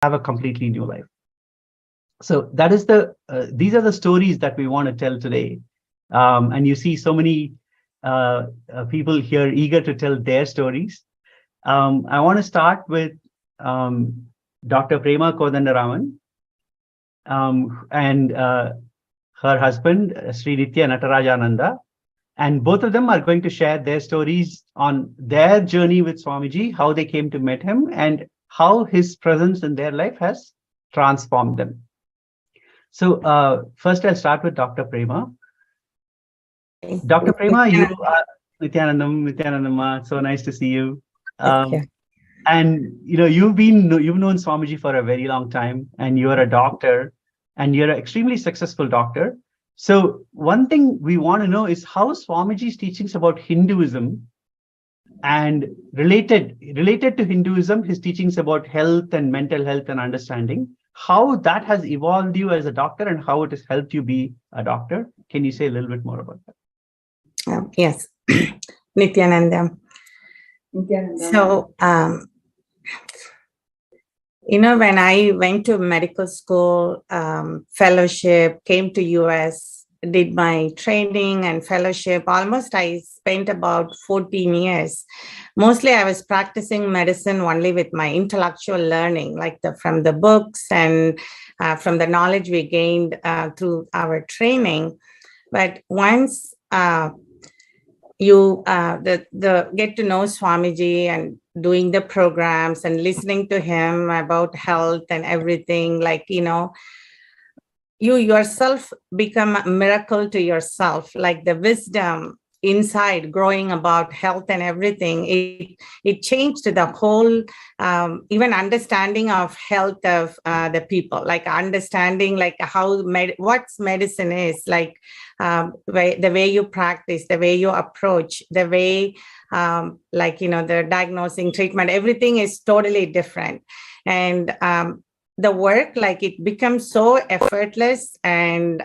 have a completely new life. So that is these are the stories that we want to tell today. And you see so many people here eager to tell their stories. I want to start with Dr. Prema Kodandaraman and her husband, Sri Nithya Natarajananda. And both of them are going to share their stories on their journey with Swamiji, how they came to meet him, and how his presence in their life has transformed them. So first I'll start with Dr. Prema. Dr. Prema, you are Nithyanandam, so nice to see you. And you've known Swamiji for a very long time, and you're a doctor, and you're an extremely successful doctor. So one thing we want to know is how Swamiji's teachings about Hinduism and related to Hinduism, his teachings about health and mental health and understanding, how that has evolved you as a doctor and how it has helped you be a doctor. Can you say a little bit more about that? Yes, Nithyananda. So, when I went to medical school, fellowship, came to US, did my training and fellowship, almost I spent about 14 years. Mostly I was practicing medicine only with my intellectual learning, like from the books and from the knowledge we gained through our training. But once you get to know Swamiji and doing the programs and listening to him about health and everything, you yourself become a miracle to yourself, like the wisdom inside growing about health and everything. It changed the whole even understanding of health of the people, like understanding like how what's medicine is, like the way you practice, the way you approach, the way the diagnosing, treatment, everything is totally different. And the work, like it becomes so effortless, and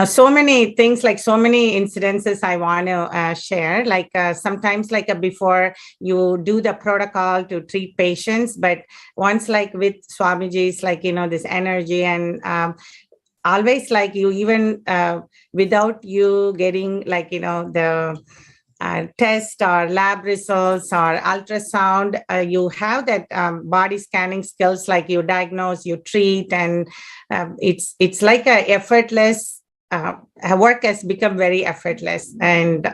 so many things, like so many incidences I want to share, like sometimes before you do the protocol to treat patients, but once like with Swamiji's this energy and always like you even without you getting the test or lab results or ultrasound, you have that body scanning skills, like you diagnose, you treat, and it's like a effortless work has become very effortless. And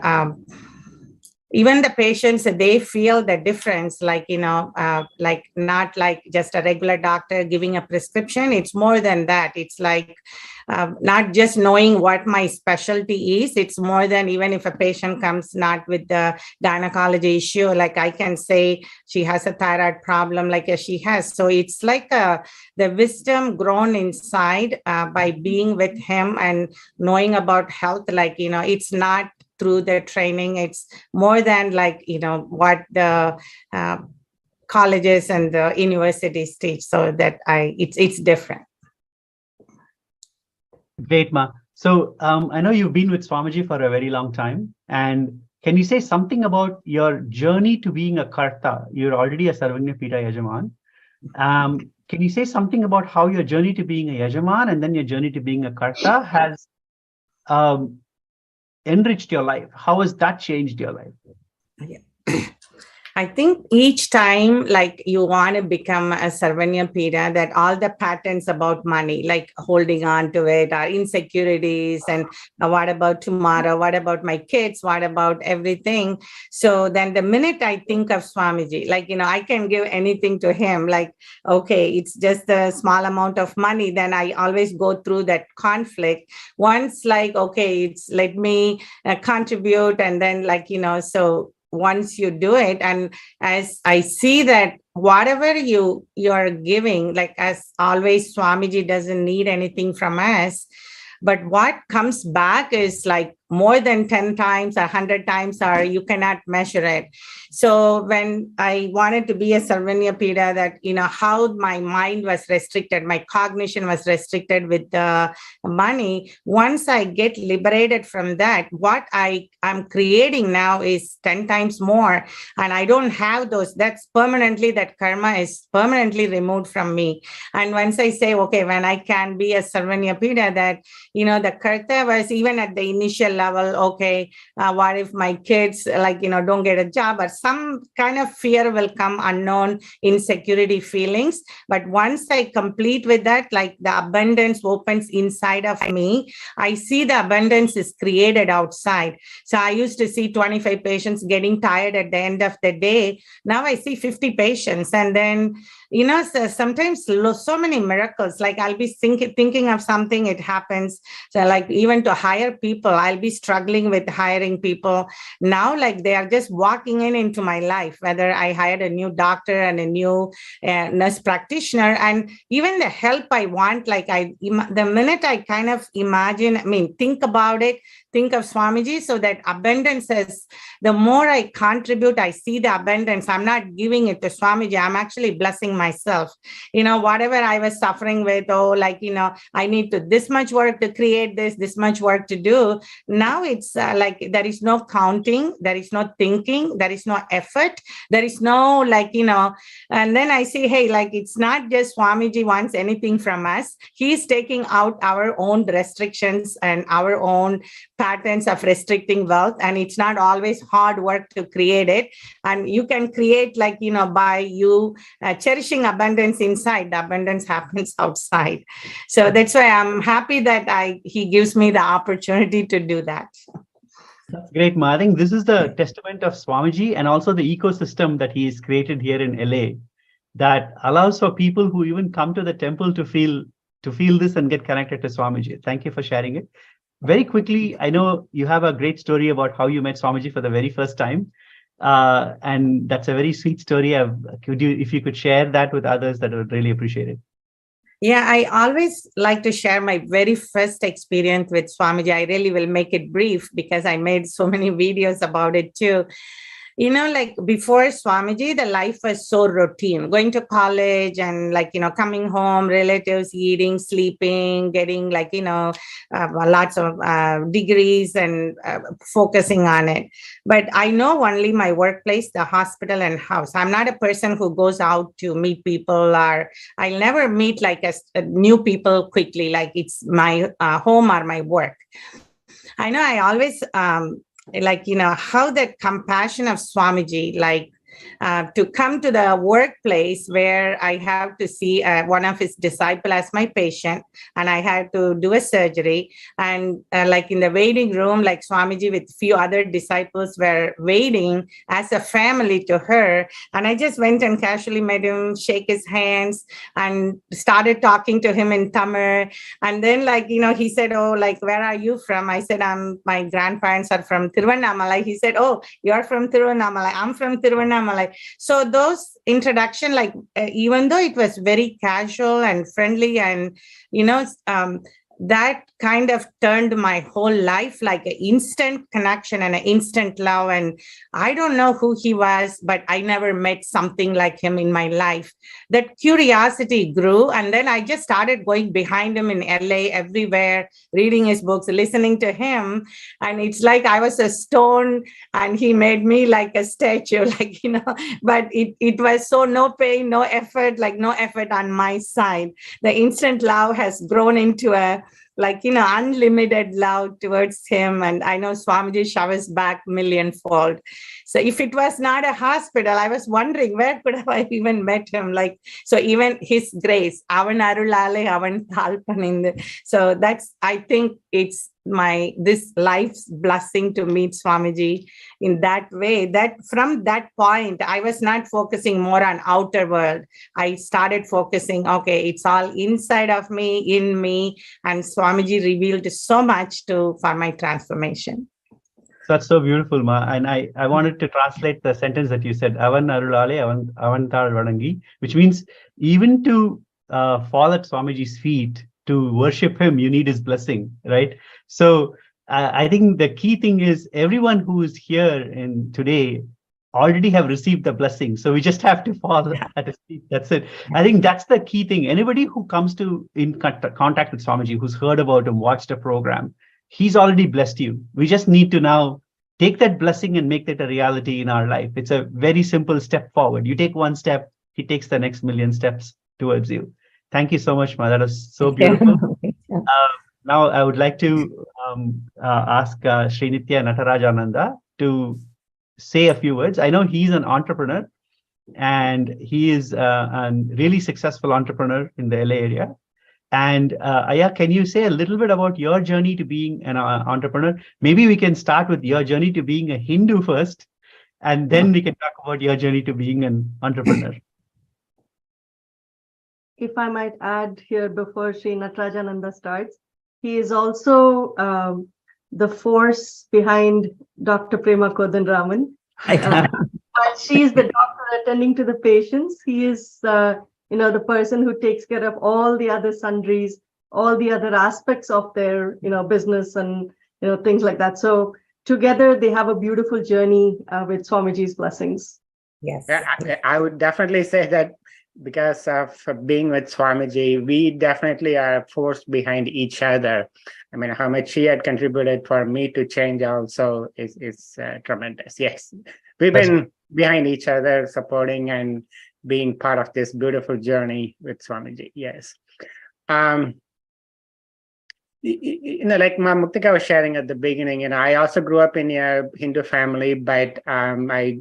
even the patients, they feel the difference, like not like just a regular doctor giving a prescription. It's more than that. It's like not just knowing what my specialty is. It's more than, even if a patient comes not with the gynecology issue, like I can say she has a thyroid problem, like she has. So it's like the wisdom grown inside by being with him and knowing about health. It's not through the training, it's more than what the colleges and the universities teach. So that it's different. Great, Ma. So I know you've been with Swamiji for a very long time, and can you say something about your journey to being a Karta? You're already a Sarvagna Pita Yajaman. Can you say something about how your journey to being a Yajaman and then your journey to being a Karta has enriched your life? How has that changed your life? Yeah. I think each time, like you want to become a Sarvagna Pita, that all the patterns about money, like holding on to it, are insecurities, and what about tomorrow? What about my kids? What about everything? So then the minute I think of Swamiji, I can give anything to him, like, okay, it's just a small amount of money. Then I always go through that conflict. Once okay, it's let me contribute. And then so once you do it, and as I see that whatever you're giving, like as always, Swamiji doesn't need anything from us, but what comes back is like more than 10 times or 100 times, or you cannot measure it. So when I wanted to be a Sarvanyapida, that, how my mind was restricted, my cognition was restricted with the money. Once I get liberated from that, what I am creating now is 10 times more. And I don't have those. That's permanently, that karma is permanently removed from me. And once I say, okay, when I can be a Sarvanyapida, that, the karta was even at the initial level, okay, what if my kids, don't get a job, or some kind of fear will come, unknown insecurity feelings. But once I complete with that, like the abundance opens inside of me, I see the abundance is created outside. So I used to see 25 patients getting tired at the end of the day. Now I see 50 patients. And then, so sometimes so many miracles, like I'll be thinking of something, it happens. So like even to hire people, I'll be struggling with hiring people. Now, like they are just walking into my life, whether I hired a new doctor and a new nurse practitioner, and even the help I want, like the minute I kind of think about it, think of Swamiji, so that abundance is, the more I contribute, I see the abundance. I'm not giving it to Swamiji. I'm actually blessing myself. Whatever I was suffering with, I need to this much work to create this much work to do. Now it's like there is no counting, there is no thinking, there is no effort, there is no and then I see, hey, like it's not just Swamiji wants anything from us. He's taking out our own restrictions and our own patterns of restricting wealth, and it's not always hard work to create it. And you can create by you cherishing abundance inside, the abundance happens outside. So that's why I'm happy that he gives me the opportunity to do that. That's great, Ma. I think this is the testament of Swamiji and also the ecosystem that he has created here in LA that allows for people who even come to the temple to feel this and get connected to Swamiji. Thank you for sharing it. Very quickly, I know you have a great story about how you met Swamiji for the very first time. And that's a very sweet story. If you could share that with others, that I would really appreciate it. Yeah, I always like to share my very first experience with Swamiji. I really will make it brief because I made so many videos about it too. Like before Swamiji, the life was so routine, going to college and coming home, relatives, eating, sleeping, getting lots of degrees and focusing on it. But I know only my workplace, the hospital and house. I'm not a person who goes out to meet people, or I'll never meet a new people quickly, like it's my home or my work. I know I always how that compassion of Swamiji, to come to the workplace where I have to see one of his disciples as my patient, and I had to do a surgery. And in the waiting room, Swamiji with few other disciples were waiting as a family to her. And I just went and casually met him, shake his hands, and started talking to him in Tamil. And then, he said, oh, where are you from? I said, my grandparents are from Tiruvannamalai. He said, oh, you're from Tiruvannamalai. I'm from Tiruvannamalai. So those introduction, even though it was very casual and friendly, and that kind of turned my whole life, like an instant connection and an instant love. And I don't know who he was, but I never met something like him in my life. That curiosity grew. And then I just started going behind him in LA, everywhere, reading his books, listening to him. And it's like I was a stone and he made me like a statue, but it was so no pain, no effort, no effort on my side. The instant love has grown into a unlimited love towards him. And I know Swamiji showers back millionfold. So if it was not a hospital, I was wondering where could have I even met him? So even his grace, avan arulale, avan thalpaninde. So that's, I think it's this life's blessing to meet Swamiji in that way, that from that point, I was not focusing more on outer world. I started focusing, okay, it's all inside of me, in me, and Swamiji revealed so much for my transformation. That's so beautiful, Ma. And I wanted to translate the sentence that you said, Avan Arulale, Avantar Vadangi, which means even to fall at Swamiji's feet, to worship him, you need his blessing, right? So I think the key thing is everyone who is here in today already have received the blessing. So we just have to fall Yeah. at his feet. That's it. I think that's the key thing. Anybody who comes to in contact with Swamiji, who's heard about him, watched a program, he's already blessed you. We just need to now take that blessing and make that a reality in our life. It's a very simple step forward. You take one step, he takes the next million steps towards you. Thank you so much, Ma. That was so Thank you. beautiful. Now, I would like to ask Srinitya Natarajananda to say a few words. I know he's an entrepreneur and he is a really successful entrepreneur in the LA area. And Aya, can you say a little bit about your journey to being an entrepreneur? Maybe we can start with your journey to being a Hindu first, and then we can talk about your journey to being an entrepreneur. If I might add here before Sri Natarajananda starts, he is also the force behind Dr. Prema Kodanraman. While she's the doctor attending to the patients, he is the person who takes care of all the other sundries, all the other aspects of their business and things like that. So together they have a beautiful journey with Swamiji's blessings. Yes. I would definitely say that because of being with Swamiji, we definitely are a force behind each other. I mean, how much he had contributed for me to change also is tremendous. Yes, we've been behind each other, supporting and being part of this beautiful journey with Swamiji. Yes. Like Muktika was sharing at the beginning, I also grew up in a Hindu family, but my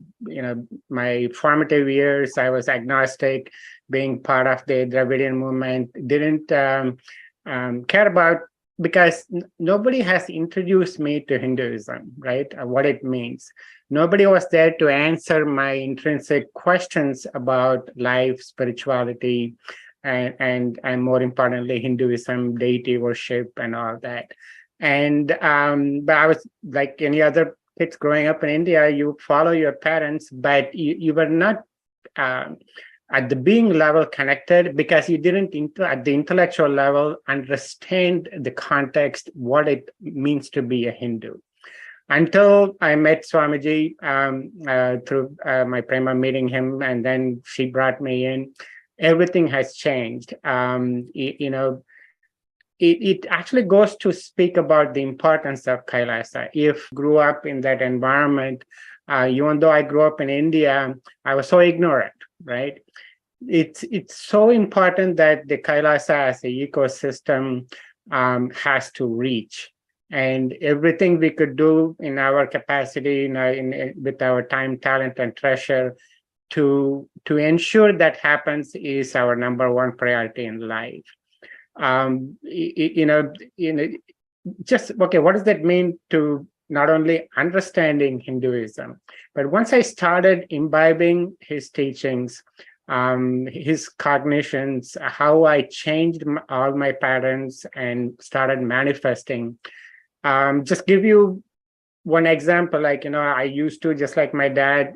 formative years, I was agnostic, being part of the Dravidian movement, didn't care about, because nobody has introduced me to Hinduism, right? What it means. Nobody was there to answer my intrinsic questions about life, spirituality, and more importantly, Hinduism, deity worship, and all that. And but I was like any other kids growing up in India. You follow your parents, but you were not at the being level connected, because you didn't at the intellectual level understand the context, what it means to be a Hindu. Until I met Swamiji through my Prema meeting him, and then she brought me in. Everything has changed. It actually goes to speak about the importance of Kailasa. If grew up in that environment, even though I grew up in India, I was so ignorant, right? It's so important that the Kailasa as an ecosystem has to reach. And everything we could do in our capacity, with our time, talent, and treasure, to ensure that happens is our number one priority in life. Just okay, what does that mean to not only understanding Hinduism, but once I started imbibing his teachings, his cognitions, how I changed all my patterns and started manifesting. Just give you one example, I used to, just like my dad,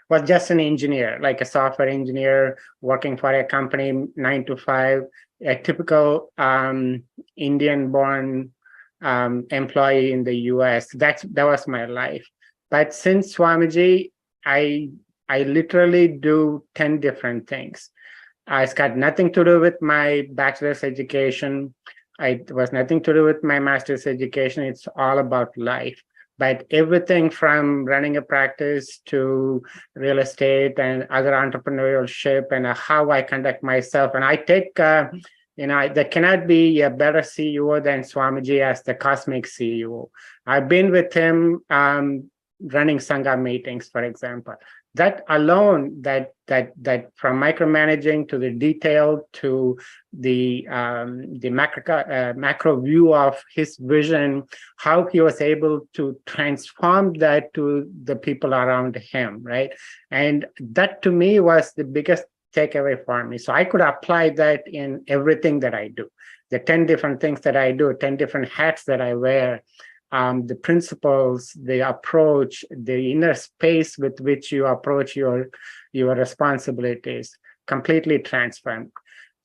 was just an engineer, like a software engineer working for a company 9 to 5, a typical Indian-born employee in the US. That was my life. But since Swamiji, I literally do 10 different things. It's got nothing to do with my bachelor's education. It was nothing to do with my master's education. It's all about life. But everything from running a practice to real estate and other entrepreneurship, and how I conduct myself. And I take, there cannot be a better CEO than Swamiji as the cosmic CEO. I've been with him running Sangha meetings, for example. That alone, that from micromanaging to the detail to the macro view of his vision, how he was able to transform that to the people around him, right? And that to me was the biggest takeaway for me. So I could apply that in everything that I do. The 10 different things that I do, 10 different hats that I wear, the principles, the approach, the inner space with which you approach your responsibilities, completely transformed.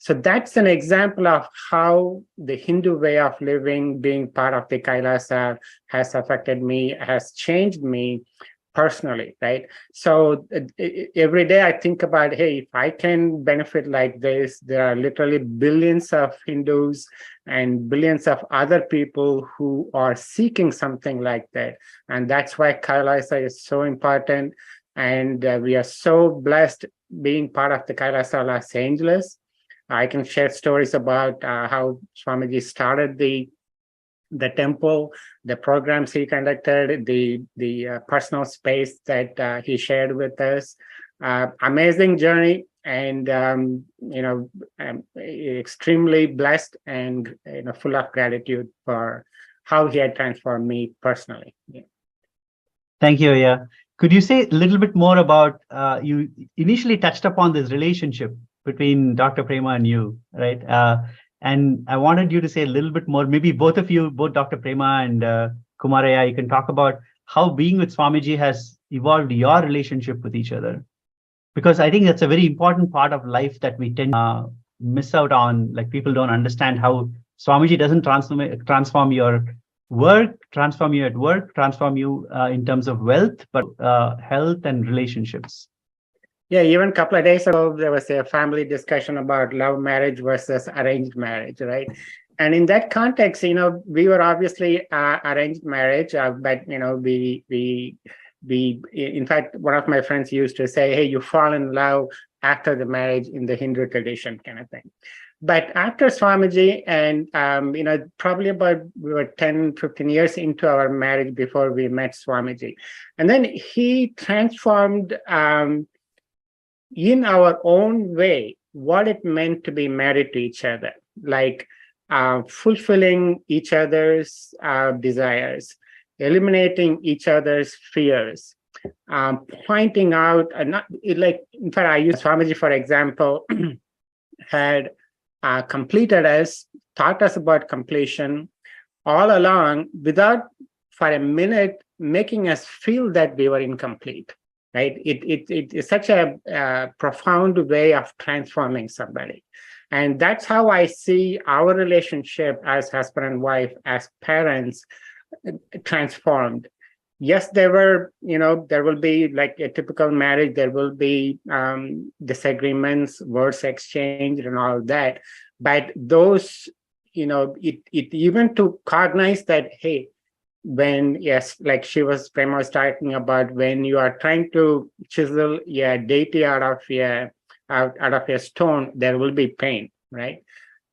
So that's an example of how the Hindu way of living, being part of the Kailasa, has affected me, has changed me personally, right? So every day I think about, hey, if I can benefit like this, there are literally billions of Hindus and billions of other people who are seeking something like that. And that's why Kailasa is so important. And we are so blessed being part of the Kailasa Los Angeles. I can share stories about how Swamiji started the temple, the programs he conducted, the personal space that he shared with us. Amazing journey, and I'm extremely blessed and full of gratitude for how he had transformed me personally. Yeah. Thank you, yeah. Could you say a little bit more about, you initially touched upon this relationship between Dr. Prema and you, right? And I wanted you to say a little bit more, maybe both of you, both Dr. Prema and Kumaraya, you can talk about how being with Swamiji has evolved your relationship with each other. Because I think that's a very important part of life that we tend to miss out on. Like, people don't understand how Swamiji doesn't transform your work, transform you at work, transform you in terms of wealth, but health and relationships. Yeah, even a couple of days ago, there was a family discussion about love marriage versus arranged marriage, right? And in that context, we were obviously arranged marriage, but we in fact, one of my friends used to say, hey, you fall in love after the marriage in the Hindu tradition, kind of thing. But after Swamiji, and probably we were 10, 15 years into our marriage before we met Swamiji. And then he transformed in our own way what it meant to be married to each other, like fulfilling each other's desires, eliminating each other's fears, pointing out, in fact, I use Swamiji, for example, had completed us, taught us about completion all along without for a minute making us feel that we were incomplete. Right? It is such a profound way of transforming somebody. And that's how I see our relationship as husband and wife, as parents, transformed. Yes, there will be, like a typical marriage, there will be disagreements, words exchanged and all that. But those, it even to cognize that, hey, when, yes, like Prema was talking about, when you are trying to chisel a deity out of a stone, there will be pain, right?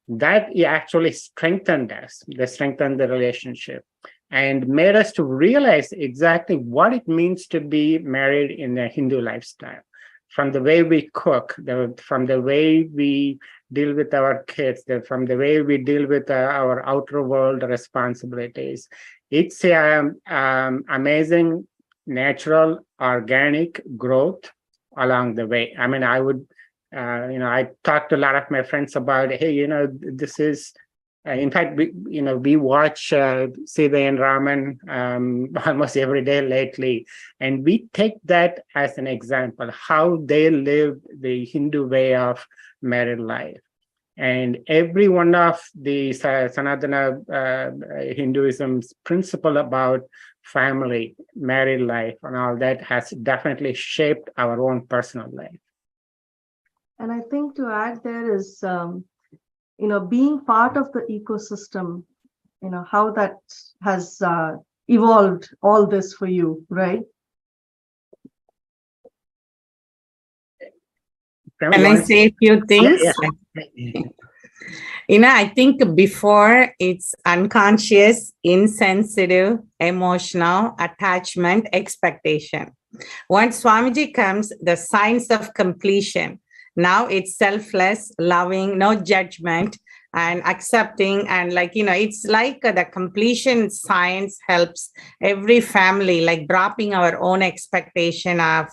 That actually strengthened us, that strengthened the relationship and made us to realize exactly what it means to be married in a Hindu lifestyle. From the way we cook, from the way we deal with our kids, from the way we deal with our outer world responsibilities. It's amazing, natural, organic growth along the way. I mean, I talked to a lot of my friends about, hey, this is, in fact, we watch Sita and Raman almost every day lately, and we take that as an example, how they live the Hindu way of married life. And every one of the Sanatana Hinduism's principle about family, married life, and all that has definitely shaped our own personal life. And I think to add there is, being part of the ecosystem, how that has evolved all this for you, right? Can I say a few things? Yeah. I think before it's unconscious, insensitive, emotional, attachment, expectation. Once Swamiji comes, the signs of completion. Now it's selfless, loving, no judgment, and accepting. And it's like the completion science helps every family, like dropping our own expectation of,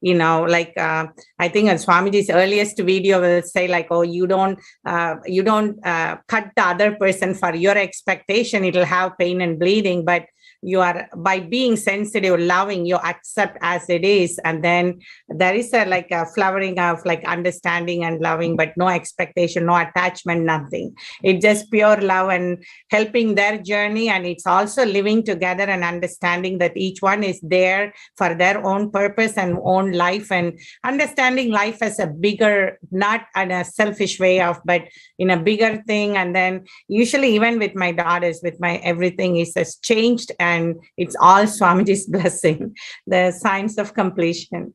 I think Swamiji's earliest video will say oh, you don't cut the other person for your expectation. It'll have pain and bleeding. But you are, by being sensitive, loving, you accept as it is. And then there is a flowering of like understanding and loving, but no expectation, no attachment, nothing. It's just pure love and helping their journey. And it's also living together and understanding that each one is there for their own purpose and own life, and understanding life as a bigger, not in a selfish way of, but in a bigger thing. And then usually even with my daughters, with my everything is has changed, and it's all Swamiji's blessing, the signs of completion.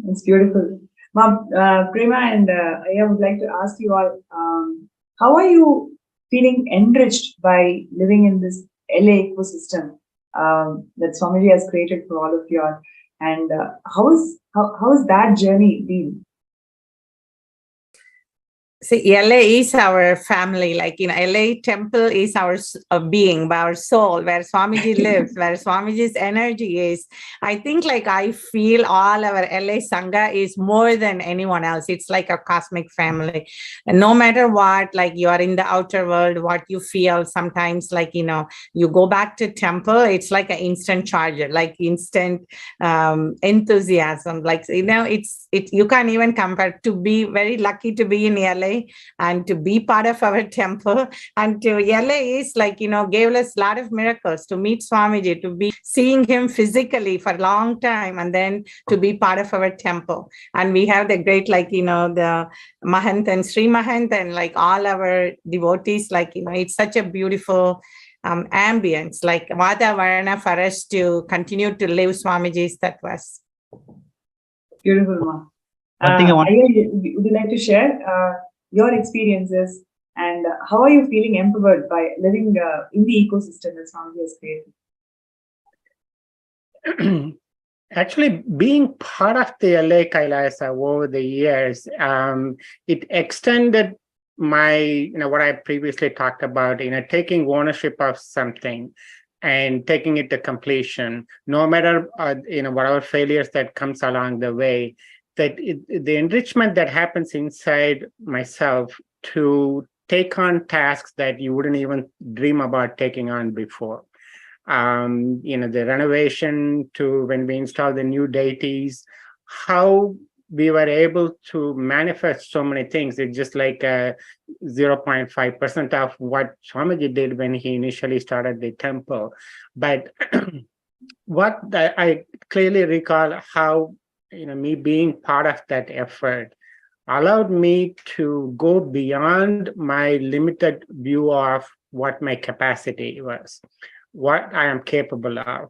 It's beautiful. Mom, Prema and I would like to ask you all, how are you feeling enriched by living in this LA ecosystem that Swamiji has created for all of you all? And how is that journey been? See, LA is our family. Like in LA, temple is our being, our soul, where Swamiji lives, where Swamiji's energy is. I think like I feel all our LA Sangha is more than anyone else. It's like a cosmic family. And no matter what, like you are in the outer world, what you feel sometimes, like, you go back to temple, it's like an instant charger, like instant enthusiasm. Like, you can't even compare. To be very lucky to be in LA and to be part of our temple, and to LA is like, gave us a lot of miracles, to meet Swamiji, to be seeing him physically for a long time, and then to be part of our temple. And we have the great, like, the Mahant and Sri Mahant and like all our devotees, like, it's such a beautiful ambience, like Vada Varna for us to continue to live Swamiji's tattvas. Beautiful, Ma. One thing I want- would you like to share your experiences and how are you feeling empowered by living in the ecosystem that Swamiji has created? Actually, being part of the LA Kailasa over the years, it extended my, what I previously talked about, taking ownership of something and taking it to completion, no matter, whatever failures that comes along the way. That the enrichment that happens inside myself to take on tasks that you wouldn't even dream about taking on before. The renovation to when we install the new deities, how we were able to manifest so many things. It's just like 0.5% of what Swamiji did when he initially started the temple. But what I clearly recall how me being part of that effort allowed me to go beyond my limited view of what my capacity was, what I am capable of,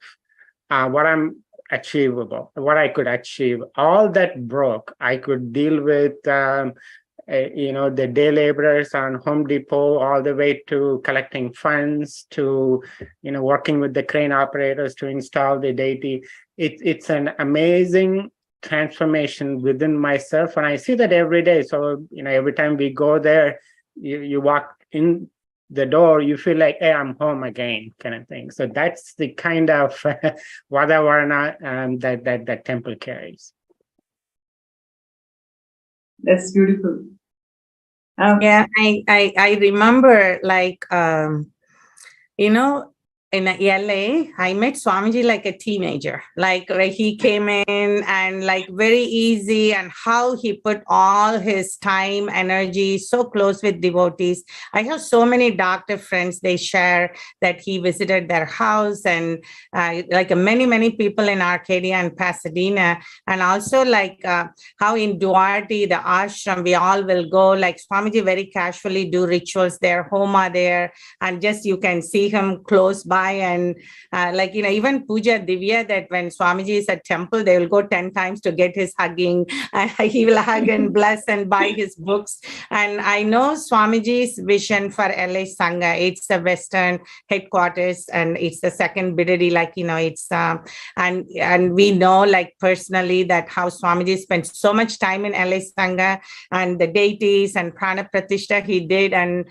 what I'm achievable, what I could achieve. All that broke. I could deal with, the day laborers on Home Depot, all the way to collecting funds, to, working with the crane operators to install the deity. It's an amazing transformation within myself, and I see that every day. So every time we go there, you walk in the door, you feel like, hey, I'm home again, kind of thing. So that's the kind of Vadavarana that temple carries. That's beautiful. Yeah, I remember, like, in LA, I met Swamiji like a teenager. Like he came in and like very easy, and how he put all his time, energy so close with devotees. I have so many doctor friends, they share that he visited their house, and like many people in Arcadia and Pasadena. And also like how in Duarte, the ashram, we all will go, like Swamiji very casually do rituals there, homa there, and just you can see him close by. And even Puja Divya, that when Swamiji is at temple, they will go 10 times to get his hugging. He will hug and bless and buy his books. And I know Swamiji's vision for LA Sangha. It's the Western headquarters, and it's the second Bidadi, it's and we know like personally that how Swamiji spent so much time in LA Sangha and the deities and Prana Pratishtha he did. And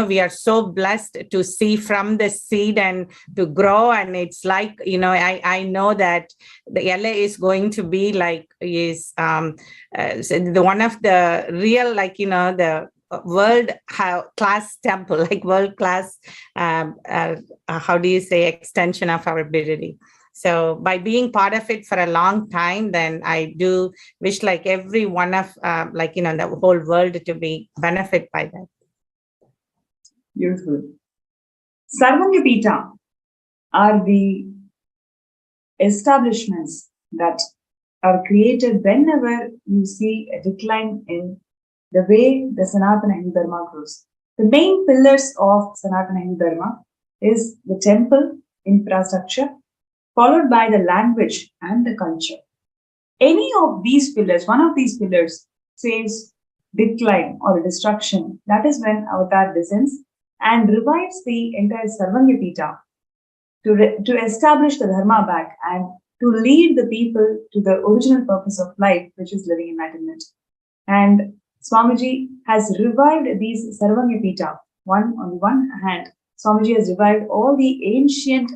we are so blessed to see from the seed and to grow. And it's like, I know that the LA is going to be like, is the one of the real, the world class temple, like world class, how do you say, extension of our ability. So by being part of it for a long time, then I do wish like every one of the whole world to be benefit by that. Beautiful. Sarvanyapita are the establishments that are created whenever you see a decline in the way the Sanatana Hindu Dharma grows. The main pillars of Sanatana Hindu Dharma is the temple infrastructure, followed by the language and the culture. Any of these pillars, one of these pillars, says decline or destruction, that is when Avatar descends and revives the entire Sarvanyapita to establish the Dharma back and to lead the people to the original purpose of life, which is living enlightenment. And Swamiji has revived these Sarvanyapita. On the one hand, Swamiji has revived all the ancient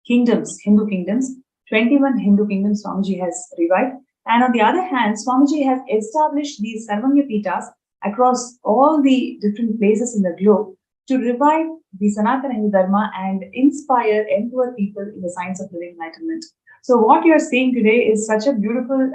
kingdoms, Hindu kingdoms, 21 Hindu kingdoms Swamiji has revived. And on the other hand, Swamiji has established these Sarvanyapitas across all the different places in the globe to revive the Sanatana Hindu Dharma and inspire, empower people in the science of living enlightenment. So what you're seeing today is such a beautiful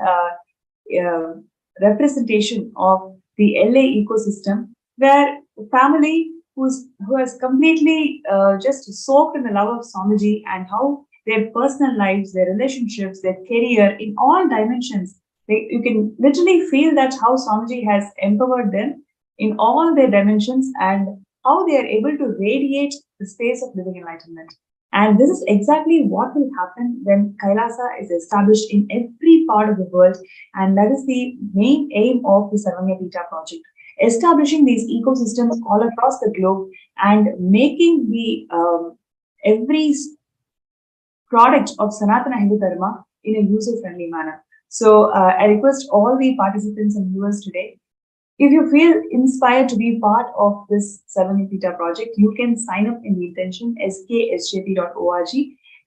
representation of the LA ecosystem, where the family who has completely just soaked in the love of Swamiji and how their personal lives, their relationships, their career, in all dimensions, you can literally feel that how Swamiji has empowered them in all their dimensions and how they are able to radiate the space of living enlightenment. And this is exactly what will happen when Kailasa is established in every part of the world. And that is the main aim of the Sarvanyapita project. Establishing these ecosystems all across the globe and making the every product of Sanatana Hindu Dharma in a user-friendly manner. So I request all the participants and viewers today, if you feel inspired to be part of this Sarvanyapita project, you can sign up in the intention sksjp.org,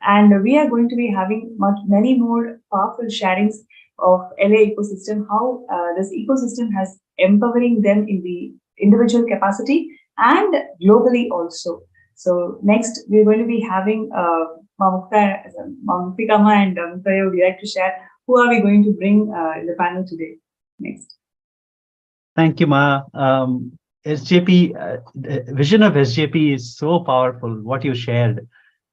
and we are going to be having many more powerful sharings of LA ecosystem, how this ecosystem has empowering them in the individual capacity and globally also. So next, we're going to be having Mamukta and Muktayo would like to share who are we going to bring in the panel today. Next. Thank you, Ma. SJP, the vision of SJP is so powerful, what you shared.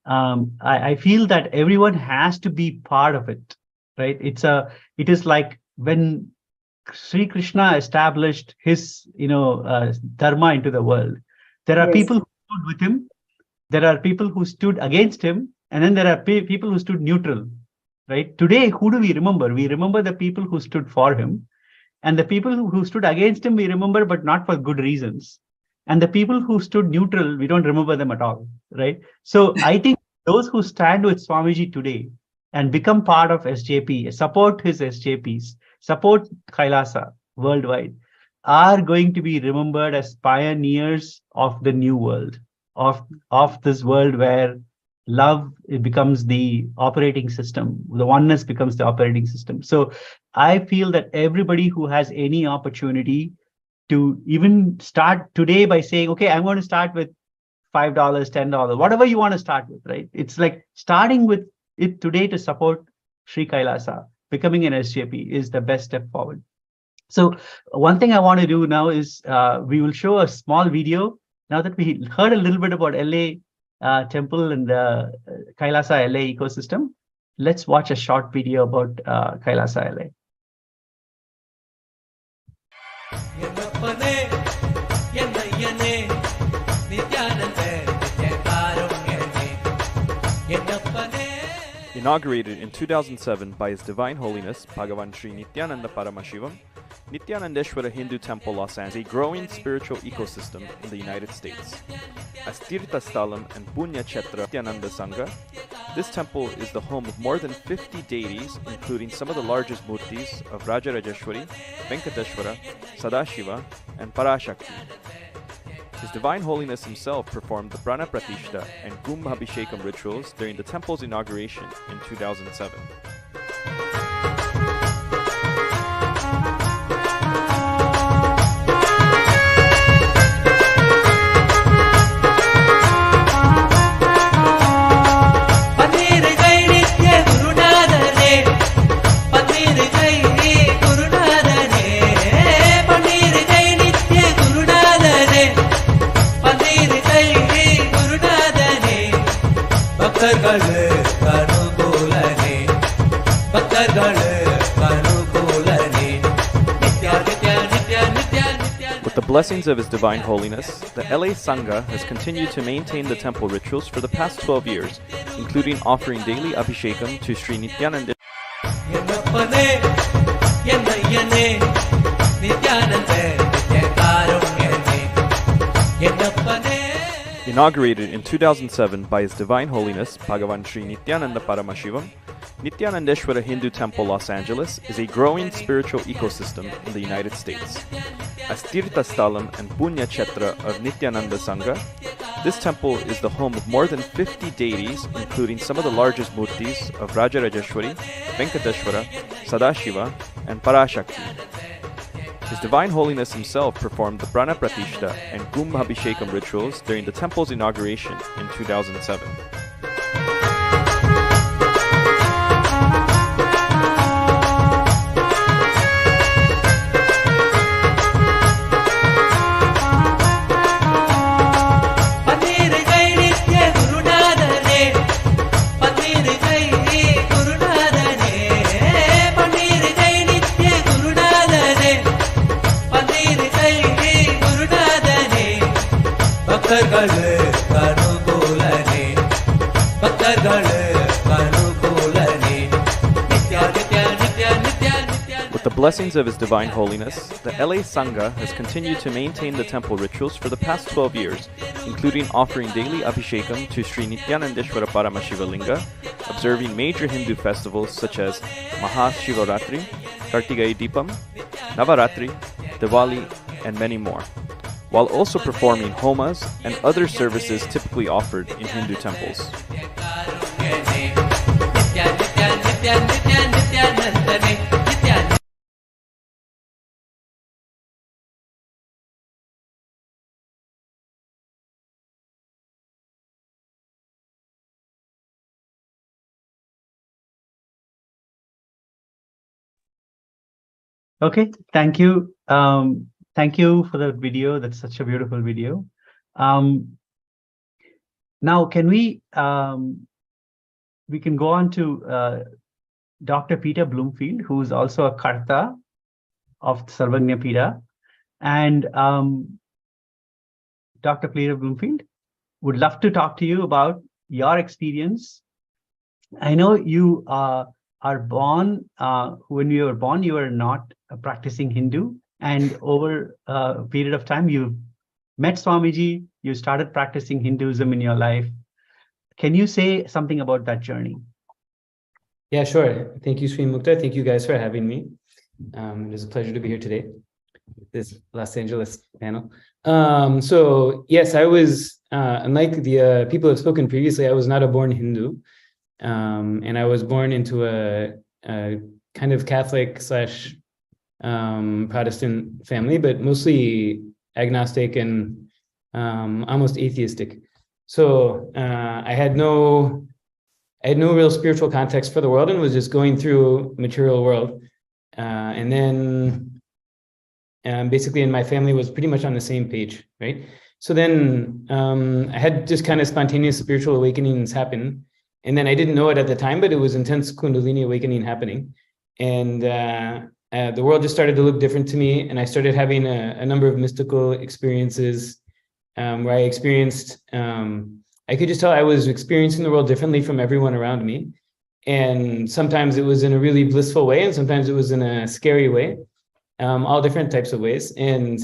I feel that everyone has to be part of it, right? It is like when Sri Krishna established his, dharma into the world. There are people who stood with him, there are people who stood against him, and then there are people who stood neutral, right? Today, who do we remember? We remember the people who stood for him. And the people who stood against him, we remember, but not for good reasons. And the people who stood neutral, we don't remember them at all, right? So I think those who stand with Swamiji today and become part of SJP, support his SJPs, support Kailasa worldwide, are going to be remembered as pioneers of the new world, of this world where love, it becomes the operating system. The oneness becomes the operating system. So I feel that everybody who has any opportunity to even start today by saying, okay, I'm going to start with $5, $10, whatever you want to start with, right? It's like starting with it today to support Sri Kailasa, becoming an SJP is the best step forward. So one thing I want to do now is we will show a small video. Now that we heard a little bit about LA temple and the Kailasa LA ecosystem, let's watch a short video about Kailasa LA. Inaugurated in 2007 by His Divine Holiness Bhagavan Sri Nithyananda Paramashivam, Nithyanandeshwara Hindu Temple Los Angeles is a growing spiritual ecosystem in the United States. As Tirtha Sthalam and Punya Kshetra Nithyananda Sangha, this temple is the home of more than 50 deities, including some of the largest murtis of Rajarajeshwari, Venkateshwara, Sadashiva, and Parashakti. His Divine Holiness himself performed the Prana Pratishta and Kumbhabhishekam rituals during the temple's inauguration in 2007. With the blessings of His Divine Holiness, the LA Sangha has continued to maintain the temple rituals for the past 12 years, including offering daily Abhishekam to Sri Nithyananda. Inaugurated in 2007 by His Divine Holiness Bhagavan Sri Nithyananda Paramashivam, Nithyanandeshwara Hindu Temple, Los Angeles is a growing spiritual ecosystem in the United States. As Tirtha Sthalam and Punya Kshetra of Nithyananda Sangha, this temple is the home of more than 50 deities, including some of the largest murtis of Rajarajeshwari, Venkateshwara, Sadashiva, and Parashakti. His Divine Holiness himself performed the Prana Pratishta and Kumbhabhishekam rituals during the temple's inauguration in 2007. With the blessings of His Divine Holiness, the LA Sangha has continued to maintain the temple rituals for the past 12 years, including offering daily Abhishekam to Sri Nithyanandeshwara Paramashiva Linga, observing major Hindu festivals such as Mahashivaratri, Kartigai Deepam, Navaratri, Diwali, and many more, while also performing homas and other services typically offered in Hindu temples. Okay, thank you. Thank you for the video. That's such a beautiful video. Now, can we can go on to Dr. Peter Bloomfield, who is also a Karta of Sarvagnya Pida. And Dr. Peter Bloomfield would love to talk to you about your experience. I know you are born, when you were born, you were not a practicing Hindu. And over a period of time, you met Swamiji, you started practicing Hinduism in your life. Can you say something about that journey? Yeah, sure. Thank you, Sri Mukta. Thank you guys for having me. It is a pleasure to be here today with this Los Angeles panel. So yes, I was, unlike the people who have spoken previously, I was not a born Hindu. And I was born into a kind of Catholic / Protestant family, but mostly agnostic and almost atheistic. So I had no real spiritual context for the world and was just going through material world. And then basically in my family was pretty much on the same page, right? So then I had just kind of spontaneous spiritual awakenings happen. And then I didn't know it at the time, but it was intense Kundalini awakening happening. And the world just started to look different to me. And I started having a number of mystical experiences where I experienced, I could just tell I was experiencing the world differently from everyone around me. And sometimes it was in a really blissful way, and sometimes it was in a scary way, all different types of ways. And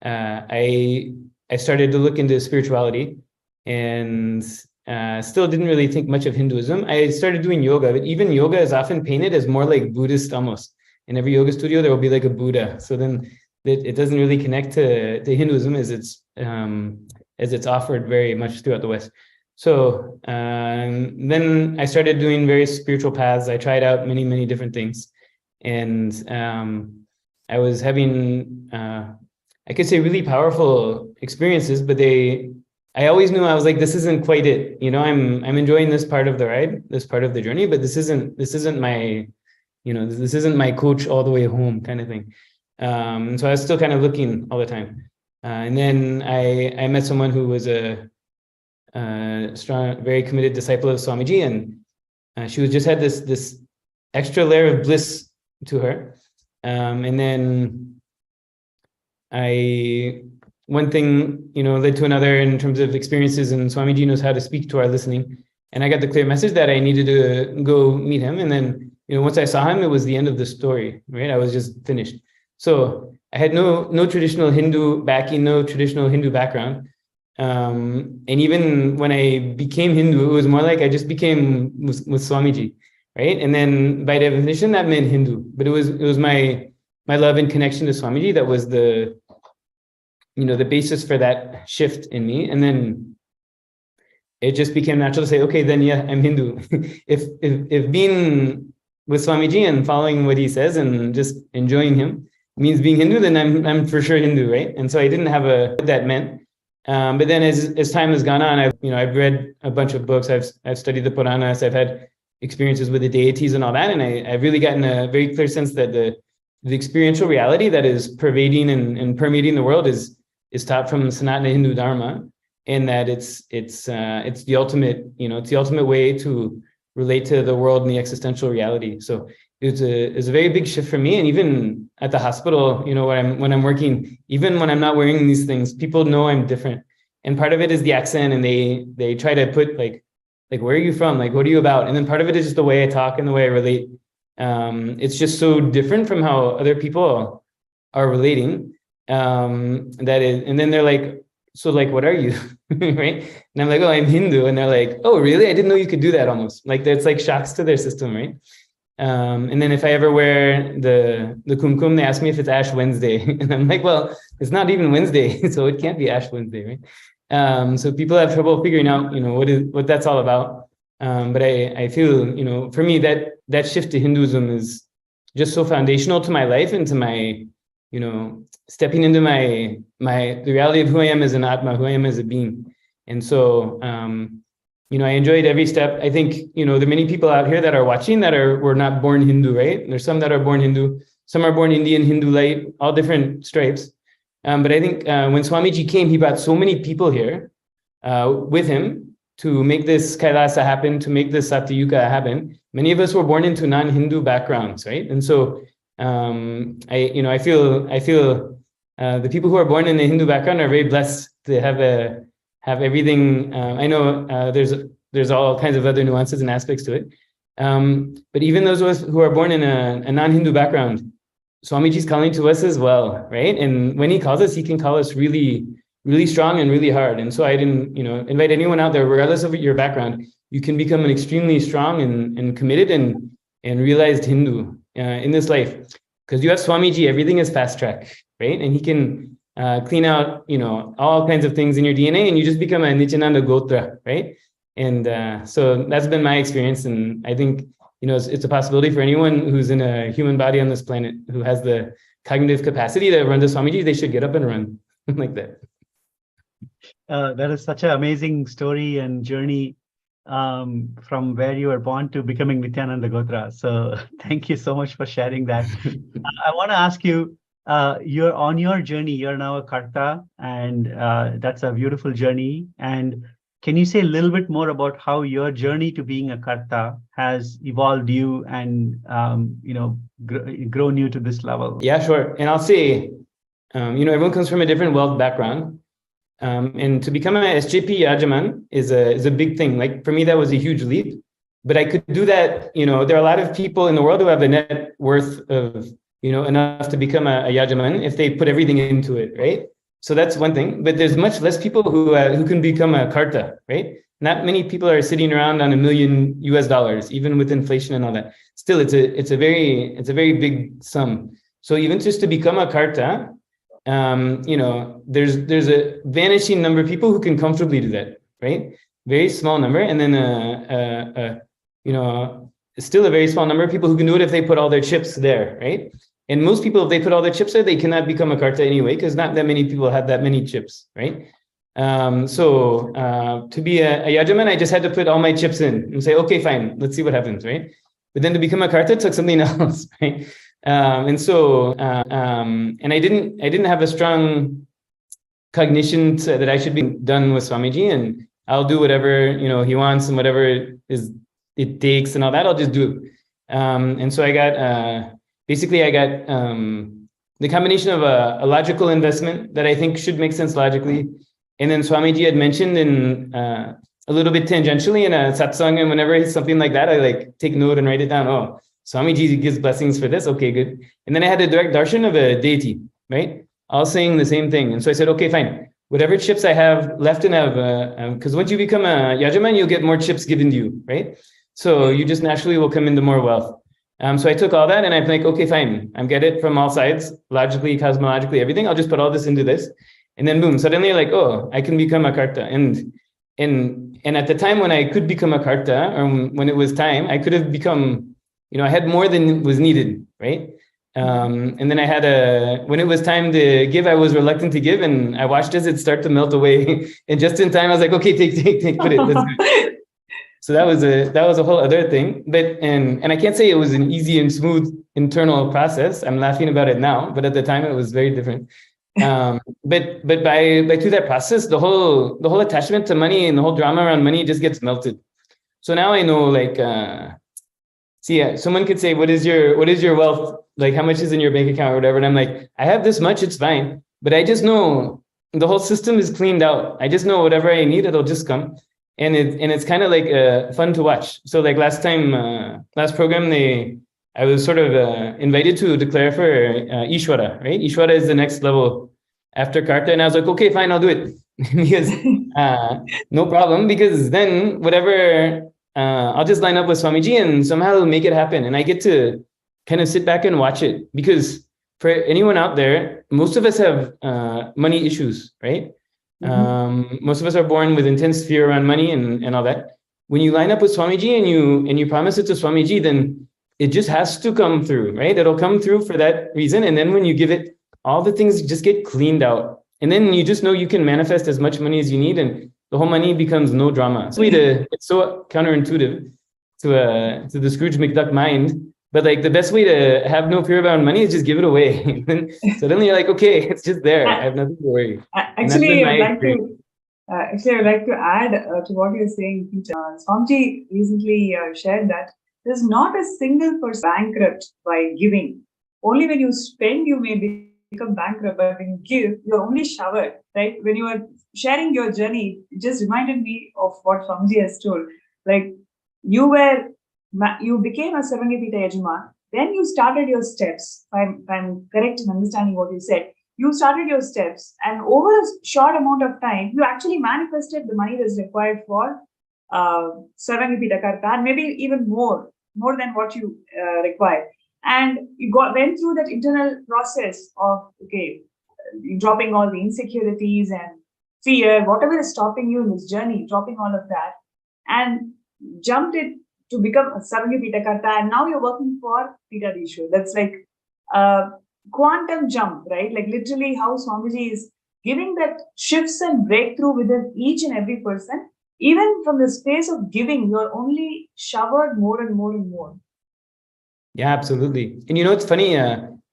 I started to look into spirituality and still didn't really think much of Hinduism. I started doing yoga, but even yoga is often painted as more like Buddhist almost. In every yoga studio, there will be like a Buddha. So then it doesn't really connect to Hinduism as it's offered very much throughout the West. So then I started doing various spiritual paths. I tried out many, many different things. And I was having, I could say really powerful experiences, but I always knew I was like, this isn't quite it. You know, I'm enjoying this part of the ride, this part of the journey, but this isn't my, you know, this isn't my coach all the way home kind of thing. So I was still kind of looking all the time. And then I met someone who was a strong, very committed disciple of Swamiji, and she was just had this extra layer of bliss to her. And then one thing, led to another in terms of experiences, and Swamiji knows how to speak to our listening. And I got the clear message that I needed to go meet him. And then, once I saw him, it was the end of the story, right? I was just finished. So I had no traditional Hindu backing, no traditional Hindu background. And even when I became Hindu, it was more like I just became with Swamiji, right? And then by definition, that meant Hindu. But it was my love and connection to Swamiji that was the basis for that shift in me. And then it just became natural to say, okay, then yeah, I'm Hindu. if being with Swamiji and following what he says and just enjoying him means being Hindu, then I'm for sure Hindu, right? And so I didn't have what that meant. But then as time has gone on, I've read a bunch of books. I've studied the Puranas. I've had experiences with the deities and all that, and I've really gotten a very clear sense that the experiential reality that is pervading and permeating the world is taught from Sanatana Hindu Dharma, and that it's the ultimate, it's the ultimate way to relate to the world and the existential reality. So it was a very big shift for me. And even at the hospital, when I'm working, even when I'm not wearing these things, people know I'm different. And part of it is the accent, and they try to put like where are you from? Like, what are you about? And then part of it is just the way I talk and the way I relate. It's just so different from how other people are relating. And then they're like, so like, what are you? Right? And I'm like, oh, I'm Hindu. And they're like, oh, really? I didn't know you could do that almost. Like, that's like shocks to their system, right? And then if I ever wear the kumkum, they ask me if it's Ash Wednesday. And I'm like, well, it's not even Wednesday, so it can't be Ash Wednesday, right? So people have trouble figuring out, what that's all about. But I feel, for me, that shift to Hinduism is just so foundational to my life and to my, stepping into the reality of who I am as an Atma, who I am as a being. And so, I enjoyed every step. I think, there are many people out here that are watching that were not born Hindu, right? There's some that are born Hindu, some are born Indian, Hindu light, all different stripes. But I think when Swamiji came, he brought so many people here with him to make this Kailasa happen, to make this Satyuga happen. Many of us were born into non-Hindu backgrounds, right? And so I feel the people who are born in a Hindu background are very blessed to have everything. I know there's all kinds of other nuances and aspects to it. But even those of us who are born in a non-Hindu background, Swamiji's calling to us as well, right? And when he calls us, he can call us really, really strong and really hard. And so I didn't, invite anyone out there, regardless of your background, you can become an extremely strong and committed and realized Hindu in this life. Because you have Swamiji, everything is fast track, right? And he can clean out, all kinds of things in your DNA, and you just become a Nithyananda Gotra, right? And so that's been my experience. And I think, it's a possibility for anyone who's in a human body on this planet who has the cognitive capacity to run to Swamiji, they should get up and run like that. That is such an amazing story and journey from where you were born to becoming Nithyananda Gotra. So thank you so much for sharing that. I want to ask you, you're on your journey, you're now a Karta, and that's a beautiful journey. And can you say a little bit more about how your journey to being a Karta has evolved you and, grown you to this level? Yeah, sure. And I'll say, everyone comes from a different wealth background. And to become a SJP Yajaman is a big thing. Like for me, that was a huge leap, but I could do that. There are a lot of people in the world who have a net worth of, enough to become a Yajaman if they put everything into it, right? So that's one thing, but there's much less people who can become a Karta, right? Not many people are sitting around on $1 million US, even with inflation and all that. Still, it's a very big sum. So even just to become a Karta, there's a vanishing number of people who can comfortably do that, right? Very small number. And then, still a very small number of people who can do it if they put all their chips there, right? And most people, if they put all their chips there, they cannot become a Karta anyway, because not that many people have that many chips, right? So to be a Yajaman, I just had to put all my chips in and say, okay, fine, let's see what happens, right? But then to become a Karta took something else, right? And I didn't have a strong cognition that I should be done with Swamiji, and I'll do whatever he wants and whatever it takes and all that. I'll just do it. And so I got, basically I got the combination of a logical investment that I think should make sense logically. And then Swamiji had mentioned in a little bit tangentially in a satsang, and whenever it's something like that, I like take note and write it down. Oh, Swamiji gives blessings for this. Okay, good. And then I had a direct darshan of a deity, right? All saying the same thing. And so I said, okay, fine. Whatever chips I have left and have, because once you become a yajaman, you'll get more chips given to you, right? So you just naturally will come into more wealth. So I took all that and I'm like, okay, fine. I'm get it from all sides, logically, cosmologically, everything. I'll just put all this into this. And then boom, suddenly like, oh, I can become a karta. And at the time when I could become a karta, or when it was time, I could have become, I had more than was needed, right? And then I had when it was time to give, I was reluctant to give, and I watched as it start to melt away. And just in time, I was like, okay, take, put it. That's good. So that was a whole other thing. But and I can't say it was an easy and smooth internal process. I'm laughing about it now, but at the time it was very different. But by through that process, the whole attachment to money and the whole drama around money just gets melted. So now I know, like, someone could say, what is your wealth? Like, how much is in your bank account or whatever? And I'm like, I have this much, it's fine. But I just know the whole system is cleaned out. I just know whatever I need, it'll just come. And it's kind of like fun to watch. So like last program, I was sort of invited to declare for Ishwara, right? Ishwara is the next level after Karta. And I was like, okay, fine, I'll do it. Because no problem, because then whatever, I'll just line up with Swamiji and somehow it'll make it happen. And I get to kind of sit back and watch it. Because for anyone out there, most of us have money issues, right? Most of us are born with intense fear around money and all that. When you line up with Swamiji and you promise it to Swamiji, then it just has to come through, right? It'll come through for that reason. And then when you give it, all the things just get cleaned out. And then you just know you can manifest as much money as you need, and the whole money becomes no drama. It's so counterintuitive to the Scrooge McDuck mind. But like the best way to have no fear about money is just give it away. Then suddenly you're like, okay, it's just there. I have nothing to worry. Actually, I would like to add to what you're saying, Peter. Swamiji recently shared that there's not a single person bankrupt by giving. Only when you spend, you may become bankrupt, but when you give, you're only showered, right? When you were sharing your journey, it just reminded me of what Swamiji has told. Like, you became a Sarvangipita Yajaman, then you started your steps. If I'm correct in understanding what you said, you started your steps, and over a short amount of time, you actually manifested the money that's required for Sarvangipita Karta, and maybe even more than what you required. And you went through that internal process of, dropping all the insecurities and fear, whatever is stopping you in this journey, dropping all of that, and jumped it to become a Sarvangipita Karta, and now you're working for Pitadishwar. That's like a quantum jump, right? Like literally how Swamiji is giving that shifts and breakthrough within each and every person. Even from the space of giving, you're only showered more and more and more. Yeah, absolutely. And it's funny,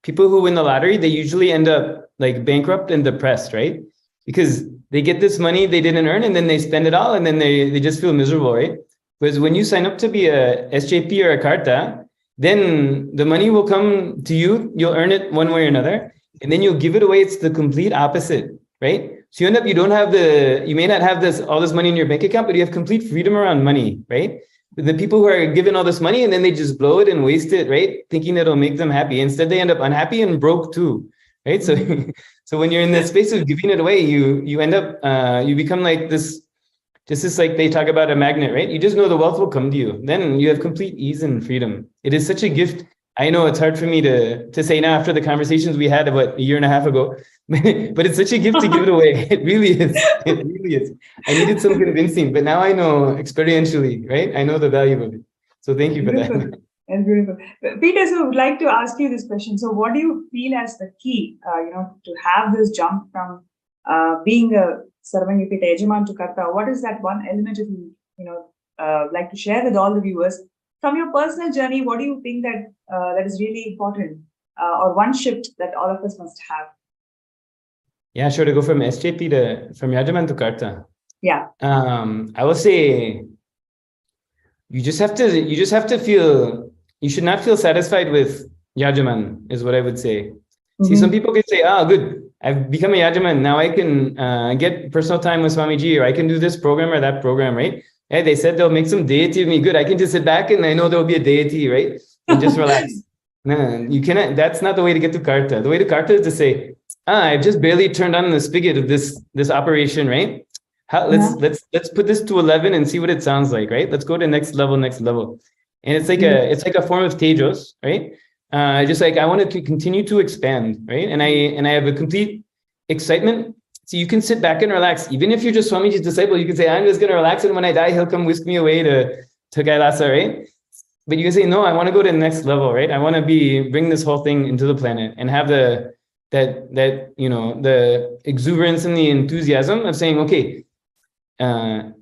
people who win the lottery, they usually end up like bankrupt and depressed, right? Because they get this money they didn't earn, and then they spend it all, and then they just feel miserable, right? Whereas when you sign up to be a SJP or a Karta, then the money will come to you, you'll earn it one way or another, and then you'll give it away. It's the complete opposite, right? So you end up, you may not have all this money in your bank account, but you have complete freedom around money, right? The people who are given all this money and then they just blow it and waste it, right? Thinking it'll make them happy. Instead, they end up unhappy and broke too, right? So, so when you're in the space of giving it away, you end up, you become like this, just like they talk about a magnet, right? You just know the wealth will come to you. Then you have complete ease and freedom. It is such a gift. I know it's hard for me to say now after the conversations we had about a year and a half ago, but it's such a gift to give it away. It really is. It really is. I needed some convincing, but now I know experientially, right? I know the value of it. So thank you for that. That's beautiful. Peter, so I would like to ask you this question. So what do you feel as the key, to have this jump from being a Sarvangipita Yajaman to Karta? What is that one element if you, like to share with all the viewers? From your personal journey, what do you think that that is really important, or one shift that all of us must have? Yeah, sure. To go from SJP from Yajaman to Karta. Yeah. I will say you just have to feel, you should not feel satisfied with yajaman, is what I would say. See, Mhm. some people can say, good, I've become a yajaman. Now I can get personal time with Swamiji, or I can do this program or that program, right? Hey, they said they'll make some deity of me. Good, I can just sit back and I know there'll be a deity, right? And just relax. No, you cannot. That's not the way to get to Karta. The way to Karta is to say, I've just barely turned on the spigot of this operation, right? Let's put this to 11 and see what it sounds like, right? Let's go to next level. And it's like a form of tejos, right? Just like I want to continue to expand, right? And I have a complete excitement. So you can sit back and relax. Even if you're just Swamiji's disciple, you can say, I'm just going to relax, and when I die, he'll come whisk me away to Kailasa, right? But you can say, no, I want to go to the next level, right? I want to bring this whole thing into the planet and have the exuberance and the enthusiasm of saying, okay, I've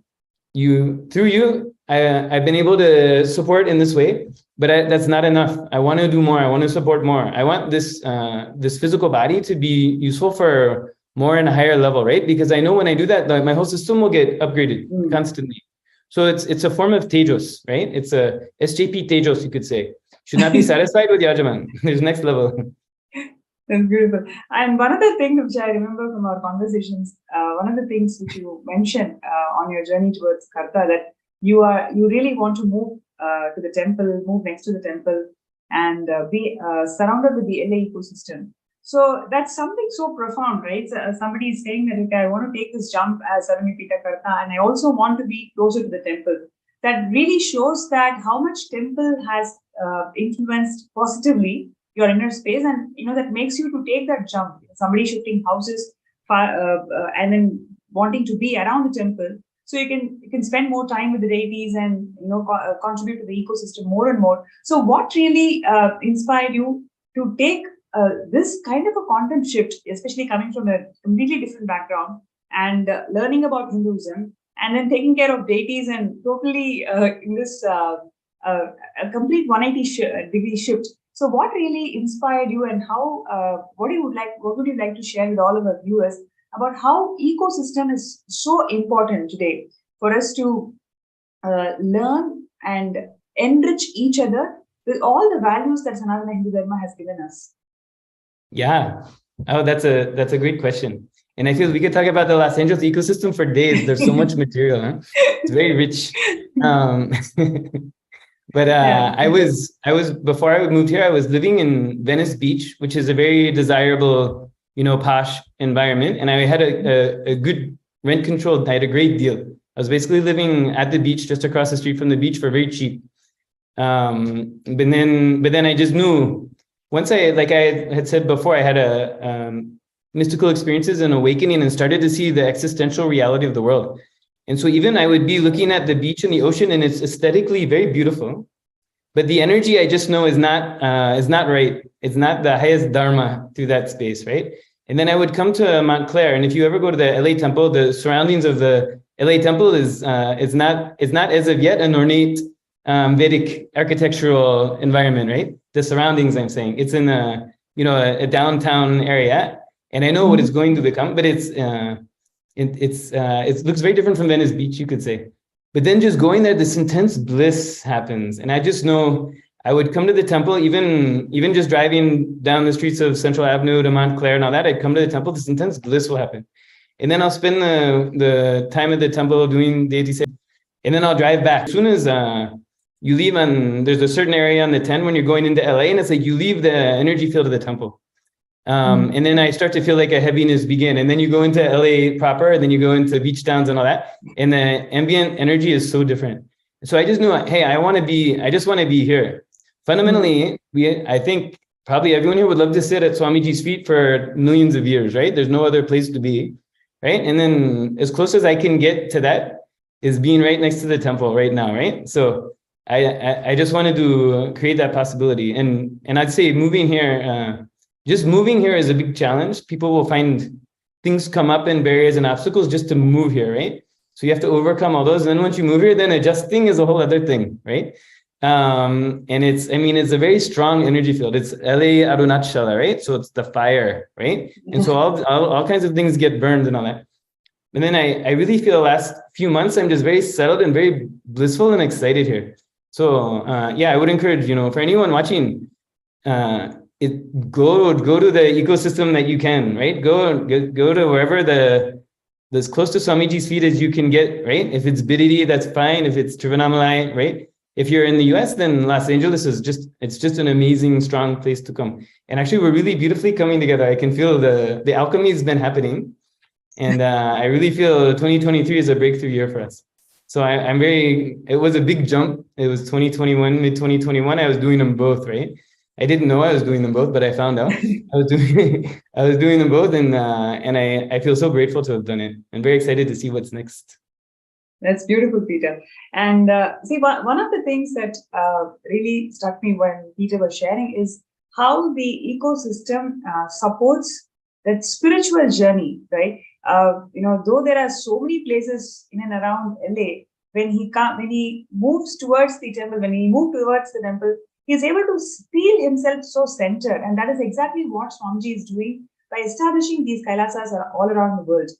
been able to support in this way, but that's not enough. I want to do more. I want to support more. I want this physical body to be useful for more and a higher level, right? Because I know when I do that, my whole system will get upgraded constantly. So it's a form of tejos, right? It's a SJP tejos, you could say. Should not be satisfied with yajaman. There's next level. That's beautiful. And one of the things which I remember from our conversations, one of the things which you mentioned on your journey towards Karta, that you really want to move to the temple, move next to the temple, and be surrounded with the LA ecosystem. So that's something so profound, right? So, somebody is saying that, okay, I want to take this jump as Saranipita Karta, and I also want to be closer to the temple. That really shows that how much temple has influenced positively your inner space, and that makes you to take that jump. Somebody shifting houses and then wanting to be around the temple, so you can spend more time with the deities and contribute to the ecosystem more and more. So what really inspired you to take this kind of a quantum shift, especially coming from a completely different background and learning about Hinduism, and then taking care of deities and totally in this a complete 180-degree shift? So what really inspired you, and how what would you like to share with all of our viewers about how ecosystem is so important today for us to learn and enrich each other with all the values that Sanatana Hindu Dharma has given us? Yeah. Oh, that's a great question. And I feel we could talk about the Los Angeles ecosystem for days. There's so much material, huh? It's very rich. But I was before I moved here, I was living in Venice Beach, which is a very desirable, posh environment. And I had a good rent control. I had a great deal. I was basically living at the beach, just across the street from the beach, for very cheap. But then I just knew, once like I had said before, I had a mystical experiences and awakening, and started to see the existential reality of the world. And so even I would be looking at the beach and the ocean, and it's aesthetically very beautiful, but the energy I just know is not right. It's not the highest dharma through that space, right? And then I would come to Montclair, and if you ever go to the LA temple, the surroundings of the LA temple is it's not as of yet an ornate Vedic architectural environment, right? The surroundings, I'm saying, it's in a downtown area, and I know what it's going to become, but it looks very different from Venice Beach, you could say. But then just going there, this intense bliss happens. And I just know I would come to the temple, even just driving down the streets of Central Avenue to Montclair and all that, I'd come to the temple, this intense bliss will happen. And then I'll spend the time at the temple doing deity ceremony, and then I'll drive back. As soon as you leave there's a certain area on the 10 when you're going into LA, and it's like you leave the energy field of the temple. And then I start to feel like a heaviness begin. And then you go into LA proper, and then you go into beach towns and all that. And the ambient energy is so different. So I just knew, hey, I just want to be here. Fundamentally, I think probably everyone here would love to sit at Swamiji's feet for millions of years, right? There's no other place to be, right? And then as close as I can get to that is being right next to the temple right now, right? So I just wanted to create that possibility. And I'd say moving here, just moving here is a big challenge. People will find things come up and barriers and obstacles just to move here, right? So you have to overcome all those. And then once you move here, then adjusting is a whole other thing, right? And it's a very strong energy field. It's LA Arunachalam, right? So it's the fire, right? And so all kinds of things get burned and all that. And then I really feel the last few months, I'm just very settled and very blissful and excited here. So yeah, I would encourage, for anyone watching, go to the ecosystem that you can, right? Go to wherever as close to Swamiji's feet as you can get, right? If it's Bididi, that's fine. If it's Trivandrum, right? If you're in the US, then Los Angeles is just an amazing, strong place to come. And actually, we're really beautifully coming together. I can feel the alchemy has been happening. And I really feel 2023 is a breakthrough year for us. So it was a big jump. It was 2021, mid 2021. I was doing them both, right? I didn't know I was doing them both, but I found out I was doing them both. And I feel so grateful to have done it. I'm very excited to see what's next. That's beautiful, Peter. And see, one of the things that really struck me when Peter was sharing is how the ecosystem supports that spiritual journey, right? Though there are so many places in and around LA, when he moves towards the temple, he's able to feel himself so centered. And that is exactly what Swamiji is doing by establishing these Kailasas all around the world.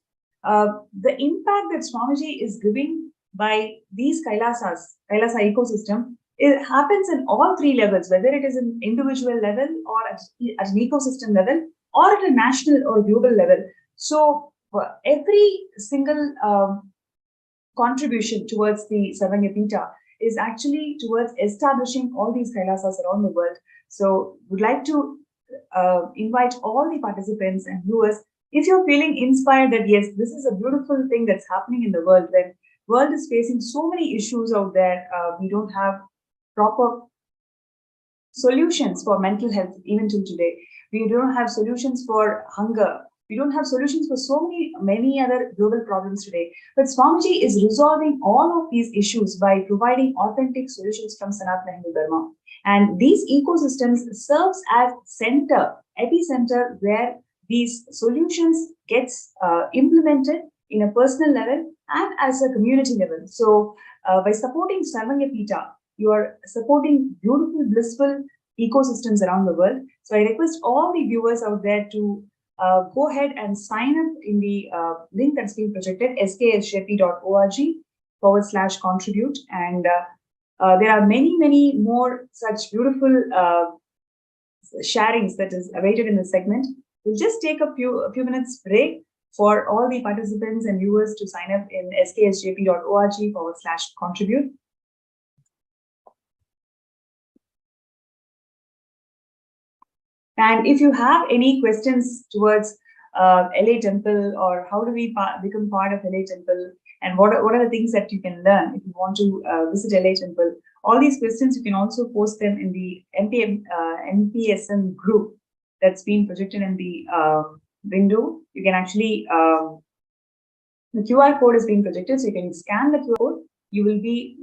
The impact that Swamiji is giving by these Kailasa ecosystem, it happens in all three levels, whether it is an individual level or at an ecosystem level or at a national or global level. So every single contribution towards the Sarvanyapita is actually towards establishing all these Kailasas around the world. So would like to invite all the participants and viewers, if you're feeling inspired that, yes, this is a beautiful thing that's happening in the world, when world is facing so many issues out there, we don't have proper solutions for mental health even till today. We don't have solutions for hunger. We don't have solutions for so many other global problems today. But Swamiji is resolving all of these issues by providing authentic solutions from Sanatana Hindu Dharma. And these ecosystems serves as epicenter where these solutions gets implemented in a personal level and as a community level. So by supporting Sarvanyapita, you are supporting beautiful, blissful ecosystems around the world. So I request all the viewers out there to go ahead and sign up in the link that's being projected, sksjp.org/contribute. And there are many more such beautiful sharings that is awaited in the segment. We'll just take a few minutes break for all the participants and viewers to sign up in sksjp.org/contribute. And if you have any questions towards LA Temple, or how do we become part of LA Temple, and what are the things that you can learn if you want to visit LA Temple, all these questions you can also post them in the NPSM group that's been projected in the window. You can actually, the QR code is being projected, so you can scan the QR code. You will be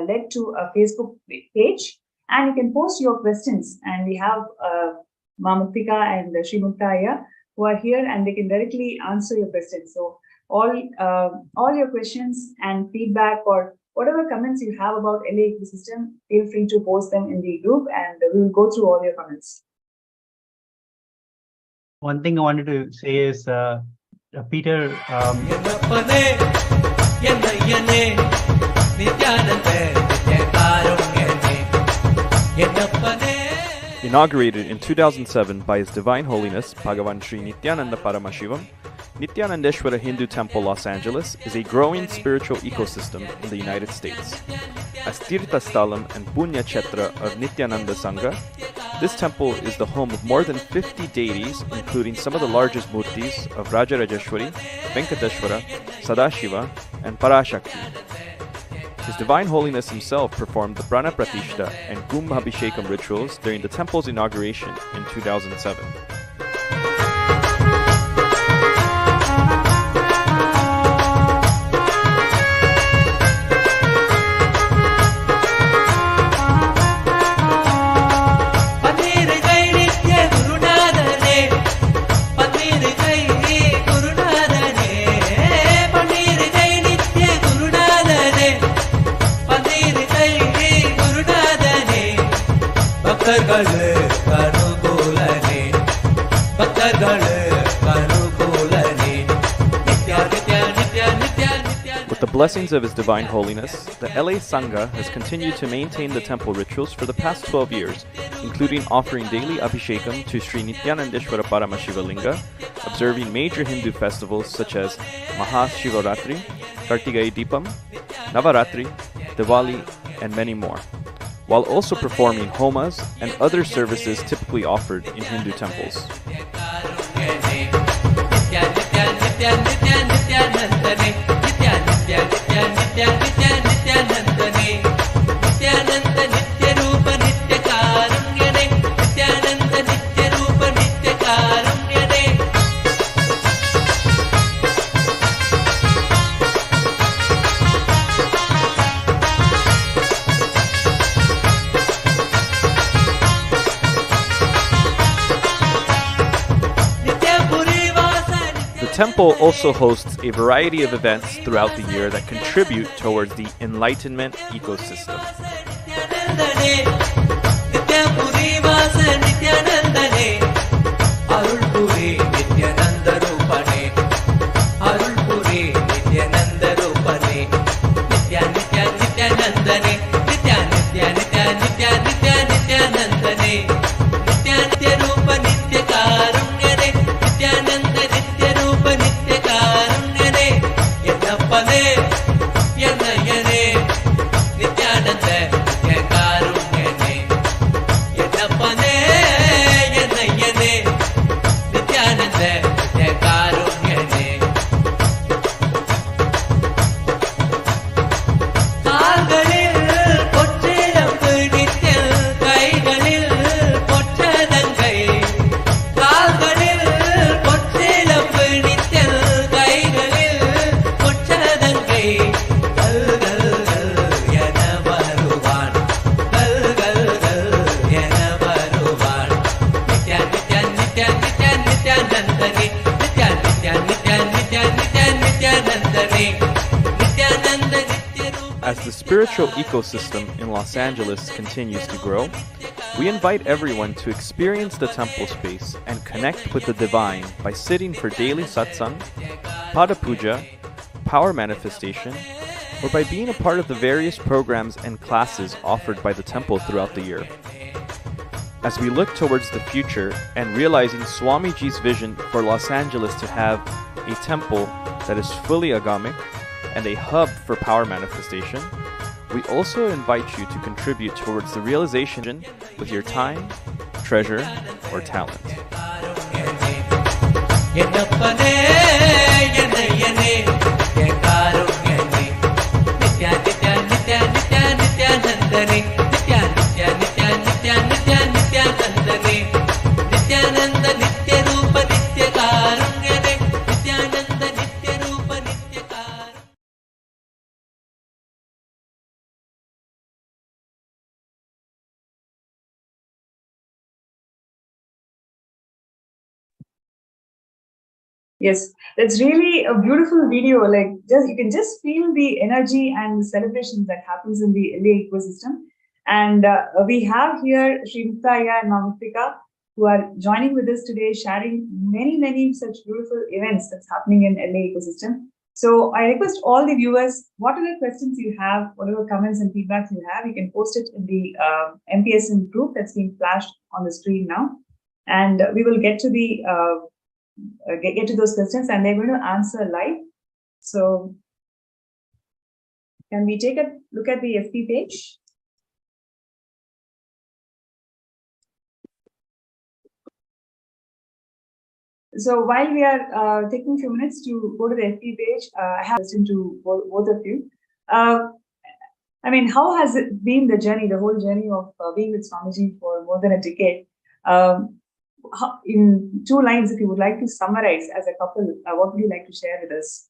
led to a Facebook page, and you can post your questions. And we have Ma Muktika and Sri Muktaya who are here, and they can directly answer your questions. So all your questions and feedback or whatever comments you have about LA ecosystem, feel free to post them in the group, and we will go through all your comments. One thing I wanted to say is, Peter, Inaugurated in 2007 by His Divine Holiness Bhagavan Sri Nithyananda Paramashivam, Nithyanandeshwara Hindu Temple, Los Angeles is a growing spiritual ecosystem in the United States. As Tirtha Sthalam and Punya Chetra of Nithyananda Sangha, this temple is the home of more than 50 deities, including some of the largest murtis of Rajarajeshwari, Venkateshwara, Sadashiva, and Parashakti. His Divine Holiness himself performed the Prana Pratishta and Kumbhabhishekam rituals during the temple's inauguration in 2007. With the blessings of His Divine Holiness, the LA Sangha has continued to maintain the temple rituals for the past 12 years, including offering daily Abhishekam to Sri Nithyanandeshwara Paramashiva Linga, observing major Hindu festivals such as Mahashivaratri, Kartigai Deepam, Navaratri, Diwali, and many more, while also performing homas and other services typically offered in Hindu temples. The temple also hosts a variety of events throughout the year that contribute towards the enlightenment ecosystem. As the spiritual ecosystem in Los Angeles continues to grow, we invite everyone to experience the temple space and connect with the divine by sitting for daily satsang, pada puja, power manifestation, or by being a part of the various programs and classes offered by the temple throughout the year. As we look towards the future and realizing Swamiji's vision for Los Angeles to have a temple that is fully agamic and a hub for power manifestation, we also invite you to contribute towards the realization with your time, treasure, or talent. Yes, that's really a beautiful video. Like, just you can just feel the energy and the celebrations that happens in the LA ecosystem. And we have here Sri Muttaya and Mamuktika, who are joining with us today, sharing many such beautiful events that's happening in LA ecosystem. So I request all the viewers, whatever questions you have, whatever comments and feedbacks you have, you can post it in the MPSN group that's being flashed on the screen now, and we will get to the get to those questions, and they're going to answer live. So can we take a look at the FB page? So while we are taking a few minutes to go to the FB page, I have a question to both of you. I mean, how has it been the journey, the whole journey of being with Swamiji for more than a decade? In 2 lines, if you would like to summarize as a couple, what would you like to share with us?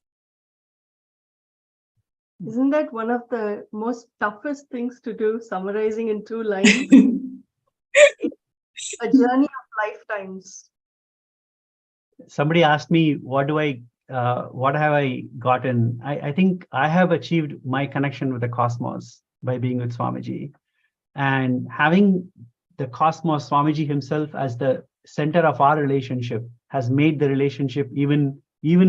Isn't that one of the most toughest things to do, summarizing in 2 lines? It's a journey of lifetimes. Somebody asked me, what have I gotten? I think I have achieved my connection with the cosmos by being with Swamiji, and having the cosmos, Swamiji himself, as the center of our relationship has made the relationship even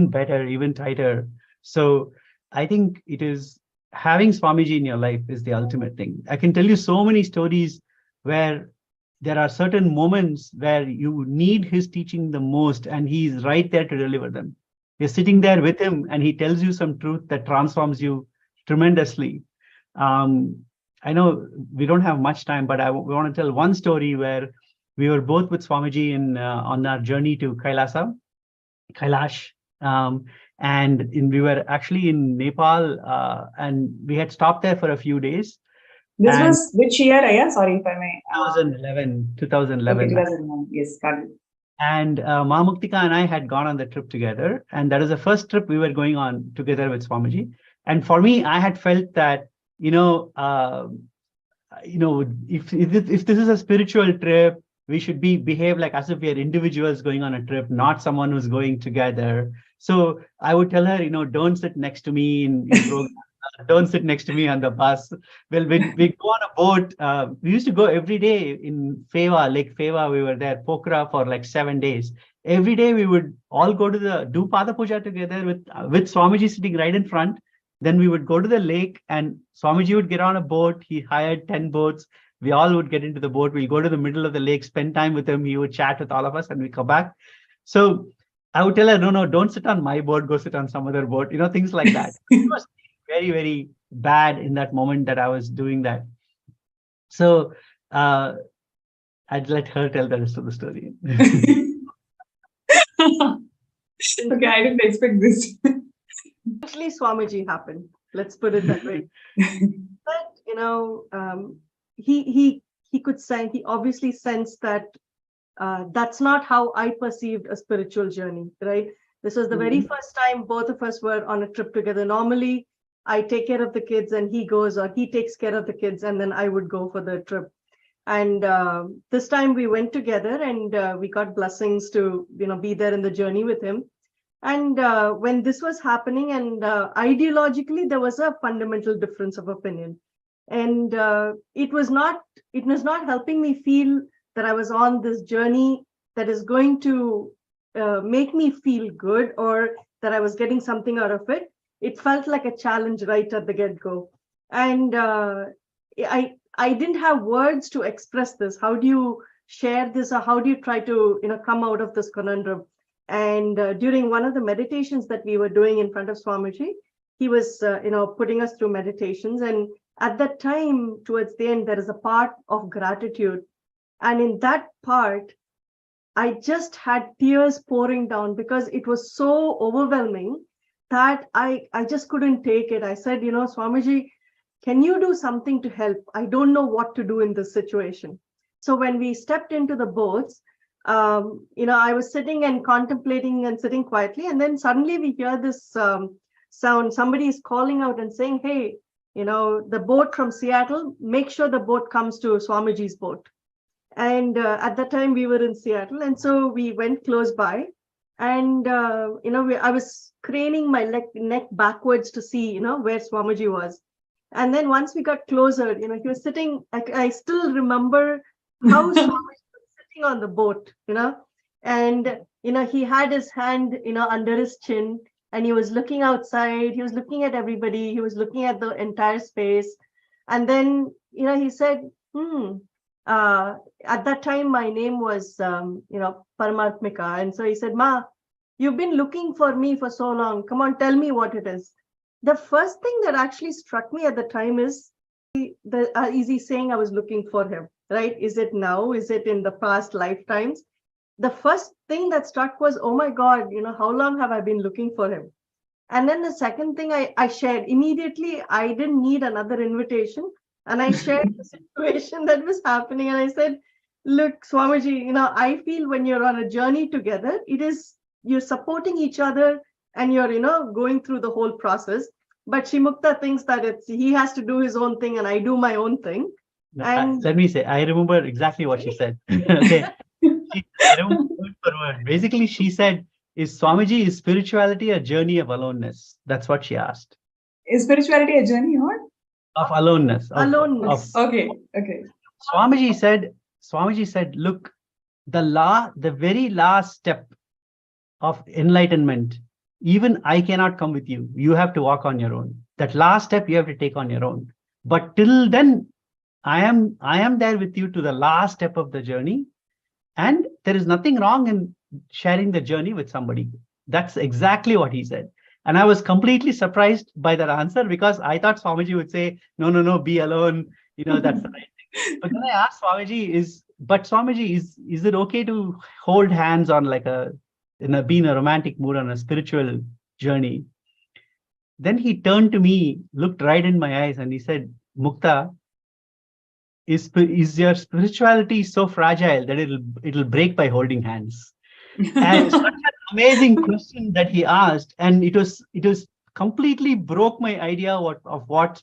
better, even tighter. So I think it is having Swamiji in your life is the ultimate thing. I can tell you so many stories where there are certain moments where you need his teaching the most, and he's right there to deliver them. You're sitting there with him, and he tells you some truth that transforms you tremendously. I know we don't have much time, but we want to tell one story where we were both with Swamiji on our journey to Kailash. We were actually in Nepal, and we had stopped there for a few days. This was which year, Aya? Sorry if I may. 2011. Okay, 2011. Yes, got it. And Mahamuktika and I had gone on the trip together, and that was the first trip we were going on together with Swamiji. And for me, I had felt that if this is a spiritual trip, we should behave like as if we are individuals going on a trip, not someone who's going together. So I would tell her, don't sit next to me in program. Don't sit next to me on the bus. Well, when we go on a boat, we used to go every day in Lake Feva. We were there, Pokhara, for like 7 days. Every day we would all go to do Pada Puja together with Swamiji sitting right in front. Then we would go to the lake, and Swamiji would get on a boat. He hired 10 boats. We all would get into the boat. We'll go to the middle of the lake, spend time with him. He would chat with all of us, and we come back. So I would tell her, no, don't sit on my boat. Go sit on some other boat. Things like that. It was very, very bad in that moment that I was doing that. So I'd let her tell the rest of the story. Okay, I didn't expect this. Actually, Swamiji happened. Let's put it that way. But he could say, he obviously sensed that that's not how I perceived a spiritual journey, right? This was the very first time both of us were on a trip together. Normally, I take care of the kids and he goes, or he takes care of the kids, and then I would go for the trip. And this time we went together, and we got blessings to be there in the journey with him. And when this was happening, and ideologically there was a fundamental difference of opinion, and it was not helping me feel that I was on this journey that is going to make me feel good, or that I was getting something out of it. It felt like a challenge right at the get-go. And I didn't have words to express this. How do you share this, or how do you try to come out of this conundrum? And during one of the meditations that we were doing in front of Swamiji, he was putting us through meditations. And at that time, towards the end, there is a part of gratitude. And in that part, I just had tears pouring down because it was so overwhelming that I just couldn't take it. I said, Swamiji, can you do something to help? I don't know what to do in this situation. So when we stepped into the boats, I was sitting and contemplating and sitting quietly. And then suddenly we hear this sound. Somebody is calling out and saying, hey, the boat from Seattle, make sure the boat comes to Swamiji's boat. And at that time we were in Seattle. And so we went close by. And, I was craning my neck backwards to see, where Swamiji was. And then once we got closer, he was sitting, I still remember how Swamiji was sitting on the boat, and, he had his hand, under his chin, and he was looking outside. He was looking at everybody. He was looking at the entire space. And then, he said, at that time, my name was, Paramatmika. And so he said, Ma, you've been looking for me for so long. Come on, tell me what it is. The first thing that actually struck me at the time is, is he saying I was looking for him, right? Is it now? Is it in the past lifetimes? The first thing that struck was, oh my God, how long have I been looking for him? And then the second thing I shared immediately, I didn't need another invitation. And I shared the situation that was happening. And I said, look, Swamiji, I feel when you're on a journey together, you're supporting each other and you're, going through the whole process. But Shimukta thinks that he has to do his own thing and I do my own thing. And let me say, I remember exactly what she said. Okay. I remember word for word. Basically, she said, is spirituality a journey of aloneness? That's what she asked. Is spirituality a journey or? Of aloneness. Okay. Swamiji said, look, the very last step of enlightenment even I cannot come with you. You have to walk on your own. That last step you have to take on your own. But till then, I am there with you to the last step of the journey. And there is nothing wrong in sharing the journey with somebody. That's exactly what he said. And I was completely surprised by that answer, because I thought Swamiji would say, no, be alone. That's the right thing. But then I asked Swamiji, is it okay to hold hands on be in a romantic mood on a spiritual journey? Then he turned to me, looked right in my eyes, and he said, Mukta, is your spirituality so fragile that it'll break by holding hands? And such an amazing question that he asked, and it was completely broke my idea of what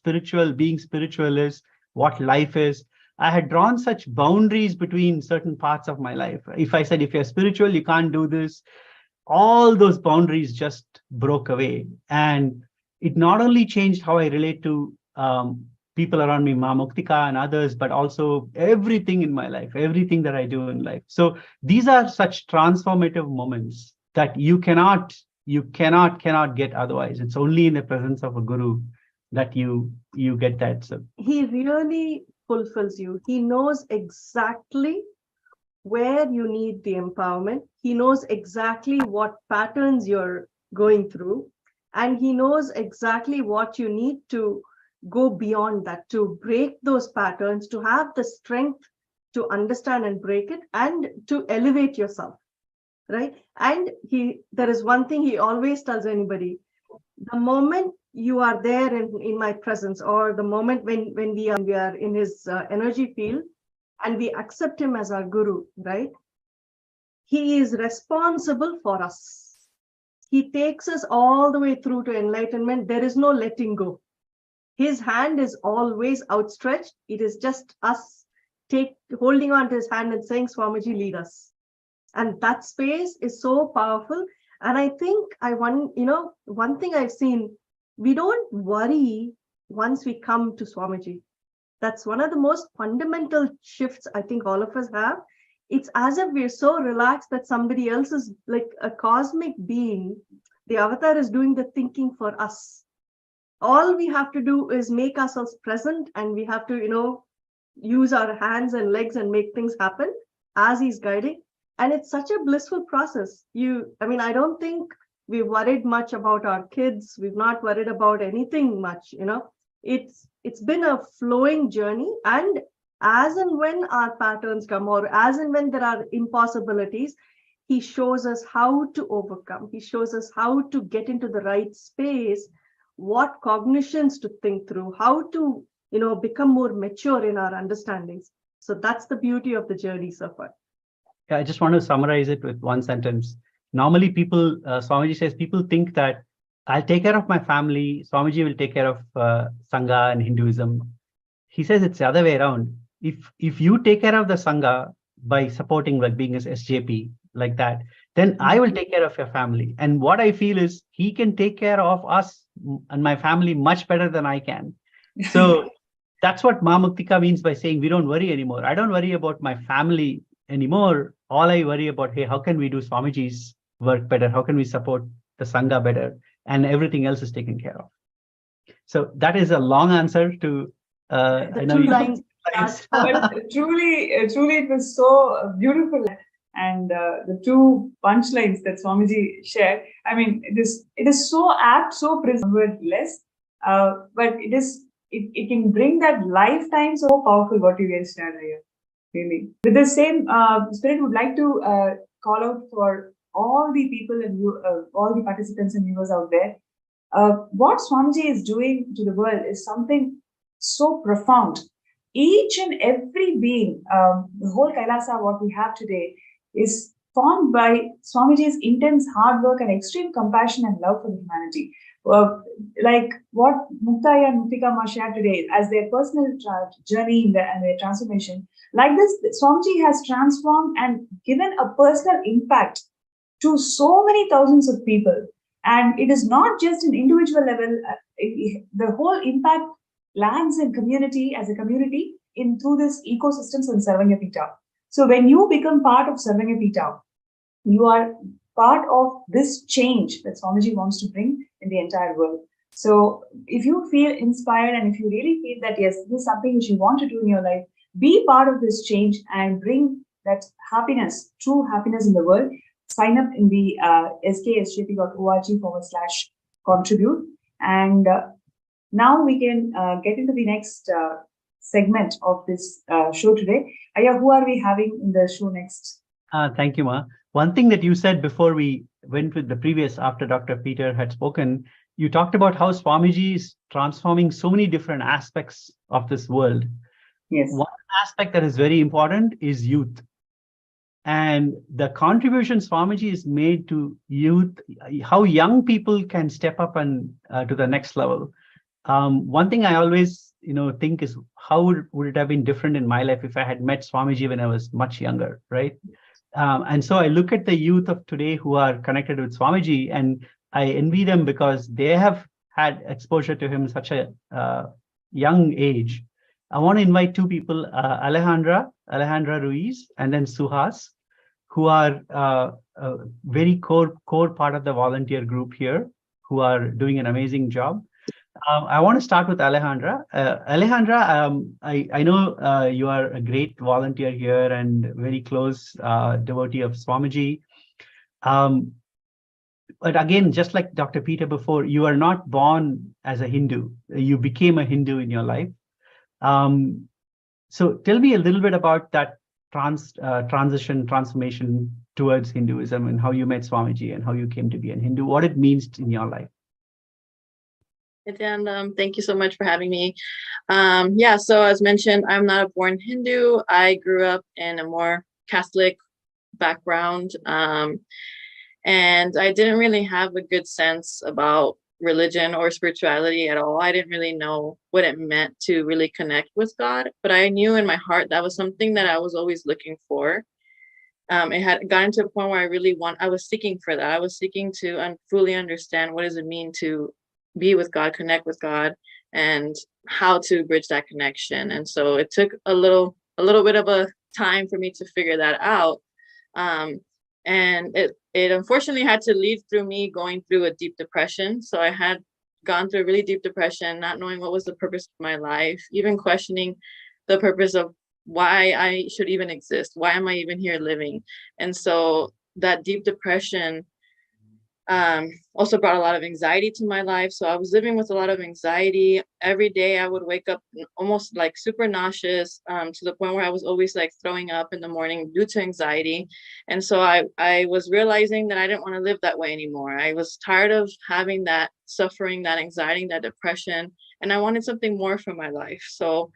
being spiritual is, what life is. I had drawn such boundaries between certain parts of my life. If I said, if you're spiritual, you can't do this, all those boundaries just broke away. And it not only changed how I relate to people around me, Ma Muktika and others, but also everything in my life, everything that I do in life. So these are such transformative moments that you cannot get otherwise. It's only in the presence of a guru that you get that. So he really fulfills you. He knows exactly where you need the empowerment. He knows exactly what patterns you're going through, and he knows exactly what you need to go beyond that, to break those patterns, to have the strength to understand and break it, and to elevate yourself, right? And there is one thing he always tells anybody: the moment you are there in my presence, or the moment when we are in his energy field, and we accept him as our guru, right? He is responsible for us. He takes us all the way through to enlightenment. There is no letting go. His hand is always outstretched. It is just us holding on to his hand and saying, Swamiji, lead us. And that space is so powerful. And I think one thing I've seen, we don't worry once we come to Swamiji. That's one of the most fundamental shifts I think all of us have. It's as if we're so relaxed that somebody else is like a cosmic being. The avatar is doing the thinking for us. All we have to do is make ourselves present, and we have to, use our hands and legs and make things happen as he's guiding. And it's such a blissful process. I don't think we've worried much about our kids. We've not worried about anything much, It's been a flowing journey, and as and when our patterns come, or as and when there are impossibilities, he shows us how to overcome. He shows us how to get into the right space, what cognitions to think through, how to, become more mature in our understandings. So that's the beauty of the journey so far. Yeah, I just want to summarize it with one sentence. Normally Swamiji says, people think that I'll take care of my family, Swamiji will take care of Sangha and Hinduism. He says it's the other way around. If you take care of the Sangha by supporting, like being as SJP, like that, then I will take care of your family. And what I feel is he can take care of us and my family much better than I can. So that's what Ma Muktika means by saying we don't worry anymore. I don't worry about my family anymore. All I worry about, hey, how can we do Swamiji's work better? How can we support the Sangha better? And everything else is taken care of. So that is a long answer to the two lines. But truly, it was so beautiful. And the two punchlines that Swamiji shared, it is so apt, so wordless, but it can bring that lifetime so powerful what you guys shared here, really. With the same spirit, would like to call out for all the people and all the participants and viewers out there. What Swamiji is doing to the world is something so profound. Each and every being, the whole Kailasa, what we have today, is formed by Swamiji's intense hard work and extreme compassion and love for humanity. Like what Mukta and Muktika Ma shared today as their personal journey and their transformation. Like this, Swamiji has transformed and given a personal impact to so many thousands of people. And it is not just an individual level, the whole impact lands in community, as a community, through this ecosystems in Sarvanya Pita. So when you become part of Sarvanya Pita, you are part of this change that Swamiji wants to bring in the entire world. So if you feel inspired and if you really feel that, yes, this is something which you want to do in your life, be part of this change and bring that happiness, true happiness in the world, sign up in the sksjp.org/contribute. And now we can get into the next segment of this show today. Aya, who are we having in the show next? Thank you, Ma. One thing that you said before we went with the previous, after Dr. Peter had spoken, you talked about how Swamiji is transforming so many different aspects of this world. Yes. One aspect that is very important is youth. And the contribution Swamiji has made to youth, how young people can step up and to the next level. One thing I always think is, how would it have been different in my life if I had met Swamiji when I was much younger, right? And so I look at the youth of today who are connected with Swamiji, and I envy them because they have had exposure to him such a young age. I want to invite two people, Alejandra Ruiz, and then Suhas, who are a very core part of the volunteer group here, who are doing an amazing job. I want to start with Alejandra. Alejandra, I know you are a great volunteer here and very close devotee of Swamiji. But again, just like Dr. Peter before, you are not born as a Hindu. You became a Hindu in your life. So tell me a little bit about that transformation towards Hinduism, and how you met Swamiji and how you came to be a Hindu, what it means in your life. And thank you so much for having me. Yeah, so as mentioned, I'm not a born Hindu. I grew up in a more Catholic background, and I didn't really have a good sense about religion or spirituality at all. I didn't really know what it meant to really connect with God, but I knew in my heart that was something that I was always looking for. It had gotten to a point where I was seeking for that. I was seeking to fully understand what does it mean to be with God, connect with God, and how to bridge that connection. And so it took a little bit of a time for me to figure that out. And it unfortunately had to lead through me going through a deep depression. So I had gone through a really deep depression, not knowing what was the purpose of my life, even questioning the purpose of why I should even exist. Why am I even here living? And so that deep depression also brought a lot of anxiety to my life. So I was living with a lot of anxiety. Every day I would wake up almost like super nauseous, to the point where I was always like throwing up in the morning due to anxiety. And so I was realizing that I didn't want to live that way anymore. I was tired of having that suffering, that anxiety, that depression, and I wanted something more from my life. So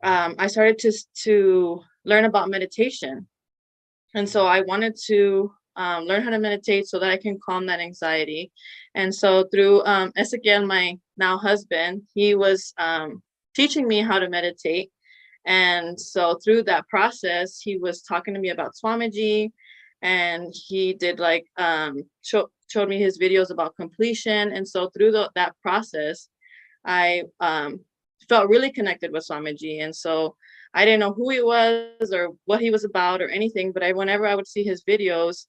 I started to learn about meditation. And so I wanted to learn how to meditate so that I can calm that anxiety. And so through Ezekiel, my now husband, he was teaching me how to meditate. And so through that process, he was talking to me about Swamiji, and he did like showed me his videos about completion. And so through that process, I felt really connected with Swamiji. And so I didn't know who he was or what he was about or anything, but whenever I would see his videos,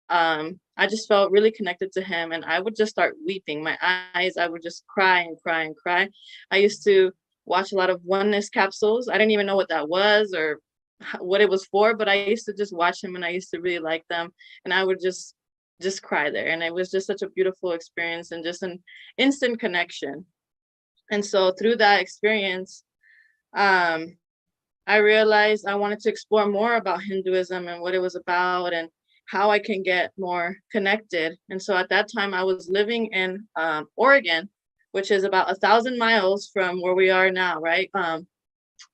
I just felt really connected to him, and I would just start weeping. My eyes, I would just cry and cry and cry. I used to watch a lot of oneness capsules. I didn't even know what that was or what it was for, but I used to just watch him, and I used to really like them, and I would just cry there. And it was just such a beautiful experience and just an instant connection. And so through that experience, I realized I wanted to explore more about Hinduism and what it was about and how I can get more connected. And so at that time I was living in Oregon, which is about 1,000 miles from where we are now, right?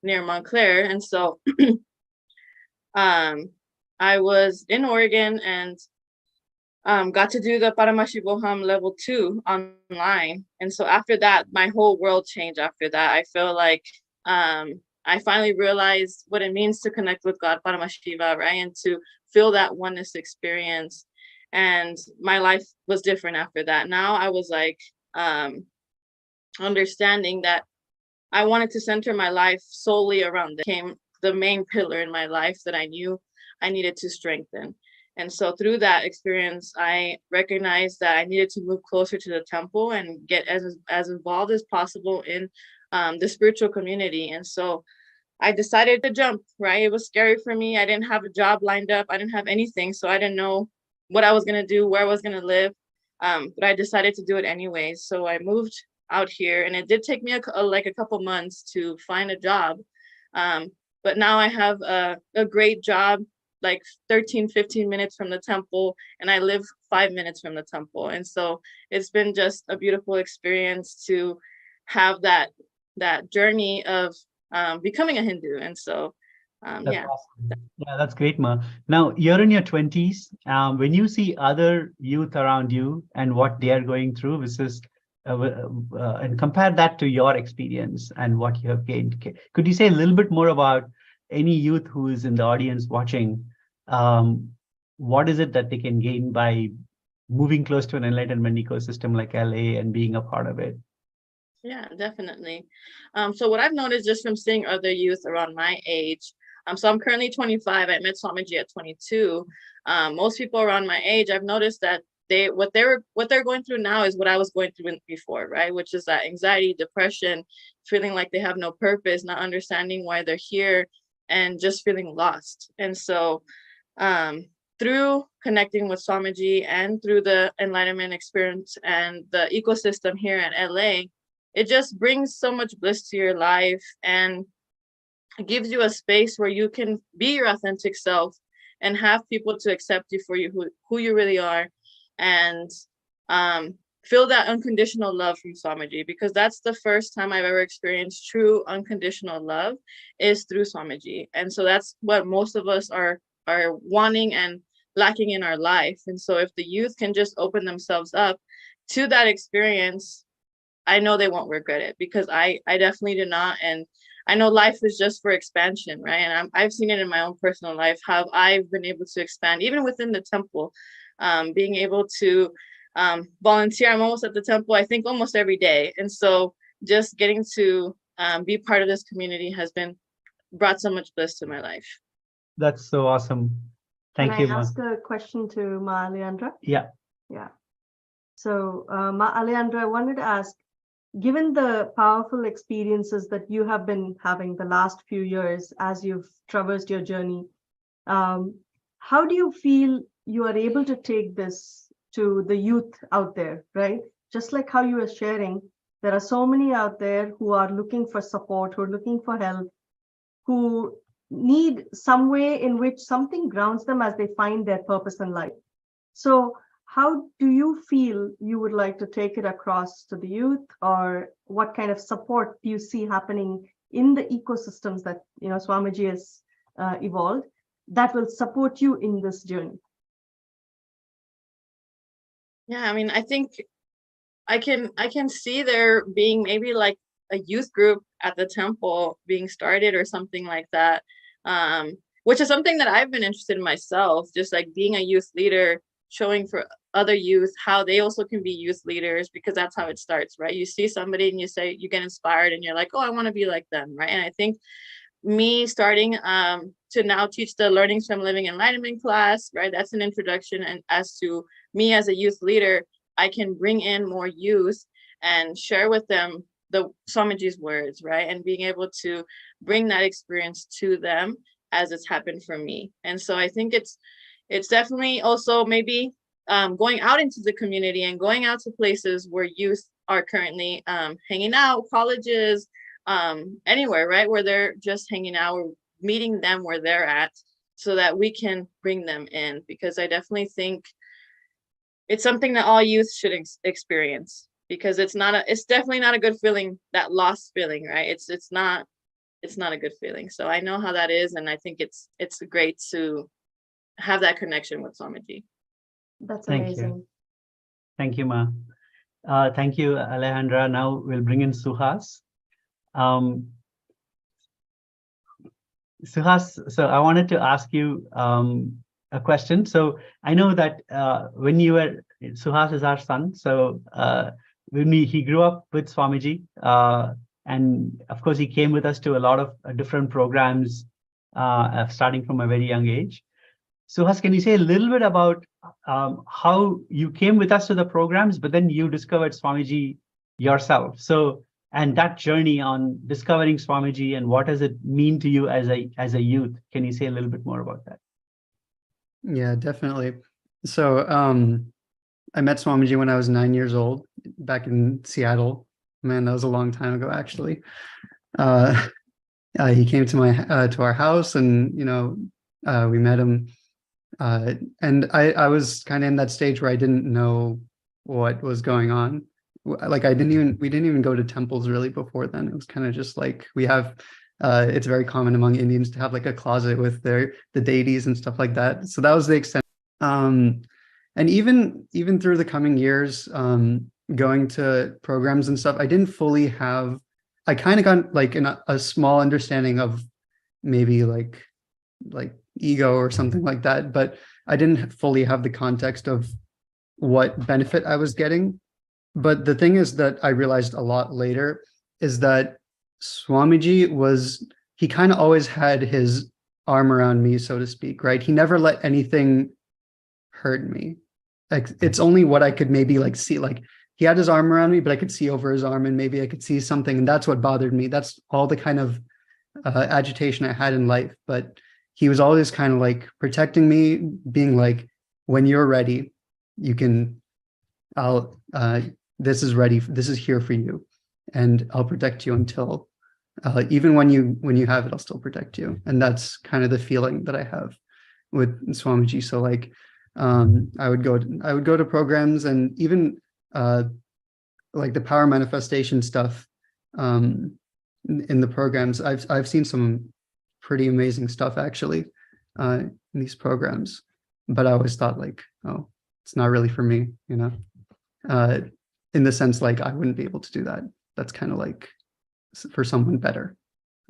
Near Montclair. And so I was in Oregon and got to do the Paramashivam level 2 online. And so after that, my whole world changed after that. I feel like I finally realized what it means to connect with God, Paramashiva, right? And to feel that oneness experience. And my life was different after that. Now I was like understanding that I wanted to center my life solely around it. Became the main pillar in my life that I knew I needed to strengthen. And so through that experience, I recognized that I needed to move closer to the temple and get as involved as possible in the spiritual community. And so I decided to jump, right? It was scary for me. I didn't have a job lined up. I didn't have anything. So I didn't know what I was going to do, where I was going to live. But I decided to do it anyways. So I moved out here, and it did take me like a couple months to find a job. But now I have a great job, like 15 minutes from the temple, and I live 5 minutes from the temple. And so it's been just a beautiful experience to have that journey of becoming a Hindu. And so yeah. Awesome. Yeah, that's great, Ma. Now you're in your 20s. When you see other youth around you and what they are going through, and compare that to your experience and what you have gained, could you say a little bit more about any youth who is in the audience watching? What is it that they can gain by moving close to an enlightenment ecosystem like LA and being a part of it? Yeah, definitely. So what I've noticed just from seeing other youth around my age, so I'm currently 25. I met Swamiji at 22. Most people around my age, I've noticed that what they're going through now is what I was going through before, right? Which is that anxiety, depression, feeling like they have no purpose, not understanding why they're here, and just feeling lost. And so through connecting with Swamiji and through the enlightenment experience and the ecosystem here at LA, it just brings so much bliss to your life, and it gives you a space where you can be your authentic self and have people to accept you for who you really are, and feel that unconditional love from Swamiji, because that's the first time I've ever experienced true unconditional love is through Swamiji. And so that's what most of us are wanting and lacking in our life. And so if the youth can just open themselves up to that experience, I know they won't regret it, because I definitely did not. And I know life is just for expansion, right? And I've seen it in my own personal life, how I've been able to expand, even within the temple, being able to volunteer. I'm almost at the temple, I think, almost every day. And so just getting to be part of this community has brought so much bliss to my life. That's so awesome. Thank you, Can I Ma. ask a question to Ma Alejandra? Yeah. Yeah. So, Ma Alejandra, I wanted to ask, given the powerful experiences that you have been having the last few years as you've traversed your journey, how do you feel you are able to take this to the youth out there, right? Just like how you were sharing, there are so many out there who are looking for support, who are looking for help, who need some way in which something grounds them as they find their purpose in life. So how do you feel you would like to take it across to the youth, or what kind of support do you see happening in the ecosystems that Swamiji has evolved that will support you in this journey? Yeah, I mean, I think I can see there being maybe like a youth group at the temple being started or something like that, which is something that I've been interested in myself, just like being a youth leader, showing for other youth how they also can be youth leaders, because that's how it starts, right? You see somebody and you get inspired and you're like, oh, I want to be like them, right? And I think me starting to now teach the Learnings from Living Enlightenment class, right? That's an introduction. And as to me as a youth leader, I can bring in more youth and share with them the Swamiji's words, right? And being able to bring that experience to them as it's happened for me. And so I think it's definitely also maybe going out into the community and going out to places where youth are currently hanging out, colleges, anywhere, right? Where they're just hanging out, or meeting them where they're at, so that we can bring them in, because I definitely think it's something that all youth should experience, because it's definitely not a good feeling, that lost feeling, right? It's not a good feeling. So I know how that is, and I think it's great to have that connection with Swamiji. That's Thank amazing. you. Thank you, Ma. Thank you, Alejandra. Now we'll bring in Suhas. Suhas, so I wanted to ask you a question. So I know that when you were, Suhas is our son. So when he grew up with Swamiji, and of course he came with us to a lot of different programs, starting from a very young age. Suhas, can you say a little bit about how you came with us to the programs, but then you discovered Swamiji yourself? So, and that journey on discovering Swamiji and what does it mean to you as a youth? Can you say a little bit more about that? Yeah, definitely. So I met Swamiji when I was 9 years old, back in Seattle. Man, that was a long time ago, actually. He came to our house, and we met him. And I was kind of in that stage where I didn't know what was going on. Like we didn't even go to temples really before then. It was kind of just like we have. It's very common among Indians to have like a closet with the deities and stuff like that. So that was the extent. And even through the coming years, going to programs and stuff, I didn't fully have. I kind of got like a small understanding of maybe like ego or something like that, but I didn't fully have the context of what benefit I was getting. But the thing is that I realized a lot later is that Swamiji he kind of always had his arm around me, so to speak, right? He never let anything hurt me. Like it's only what I could maybe like see, like he had his arm around me, but I could see over his arm and maybe I could see something. And that's what bothered me. That's all the kind of agitation I had in life. But he was always kind of like protecting me, being like, when you're ready, this is ready. This is here for you. And I'll protect you until, even when you have it, I'll still protect you. And that's kind of the feeling that I have with Swamiji. So like, I would go to programs, and even like the power manifestation stuff in the programs. I've seen some pretty amazing stuff actually in these programs, but I always thought like, oh, it's not really for me, in the sense like I wouldn't be able to do that. That's kind of like for someone better.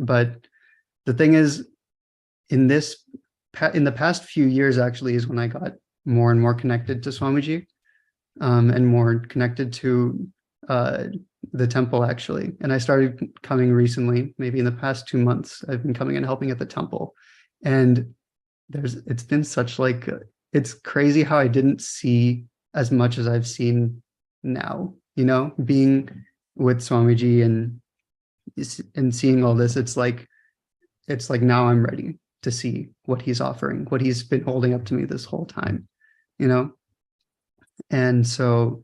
But the thing is, in the past few years actually is when I got more and more connected to Swamiji, and more connected to the temple actually. And I started coming recently, maybe in the past 2 months, I've been coming and helping at the temple. And it's been such like, it's crazy how I didn't see as much as I've seen now, being with Swamiji and seeing all this. It's like now I'm ready to see what he's offering, what he's been holding up to me this whole time, And so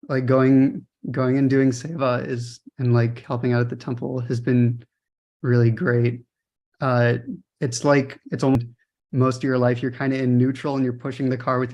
like going and doing seva and like helping out at the temple has been really great. It's like, it's almost most of your life, you're kind of in neutral and you're pushing the car with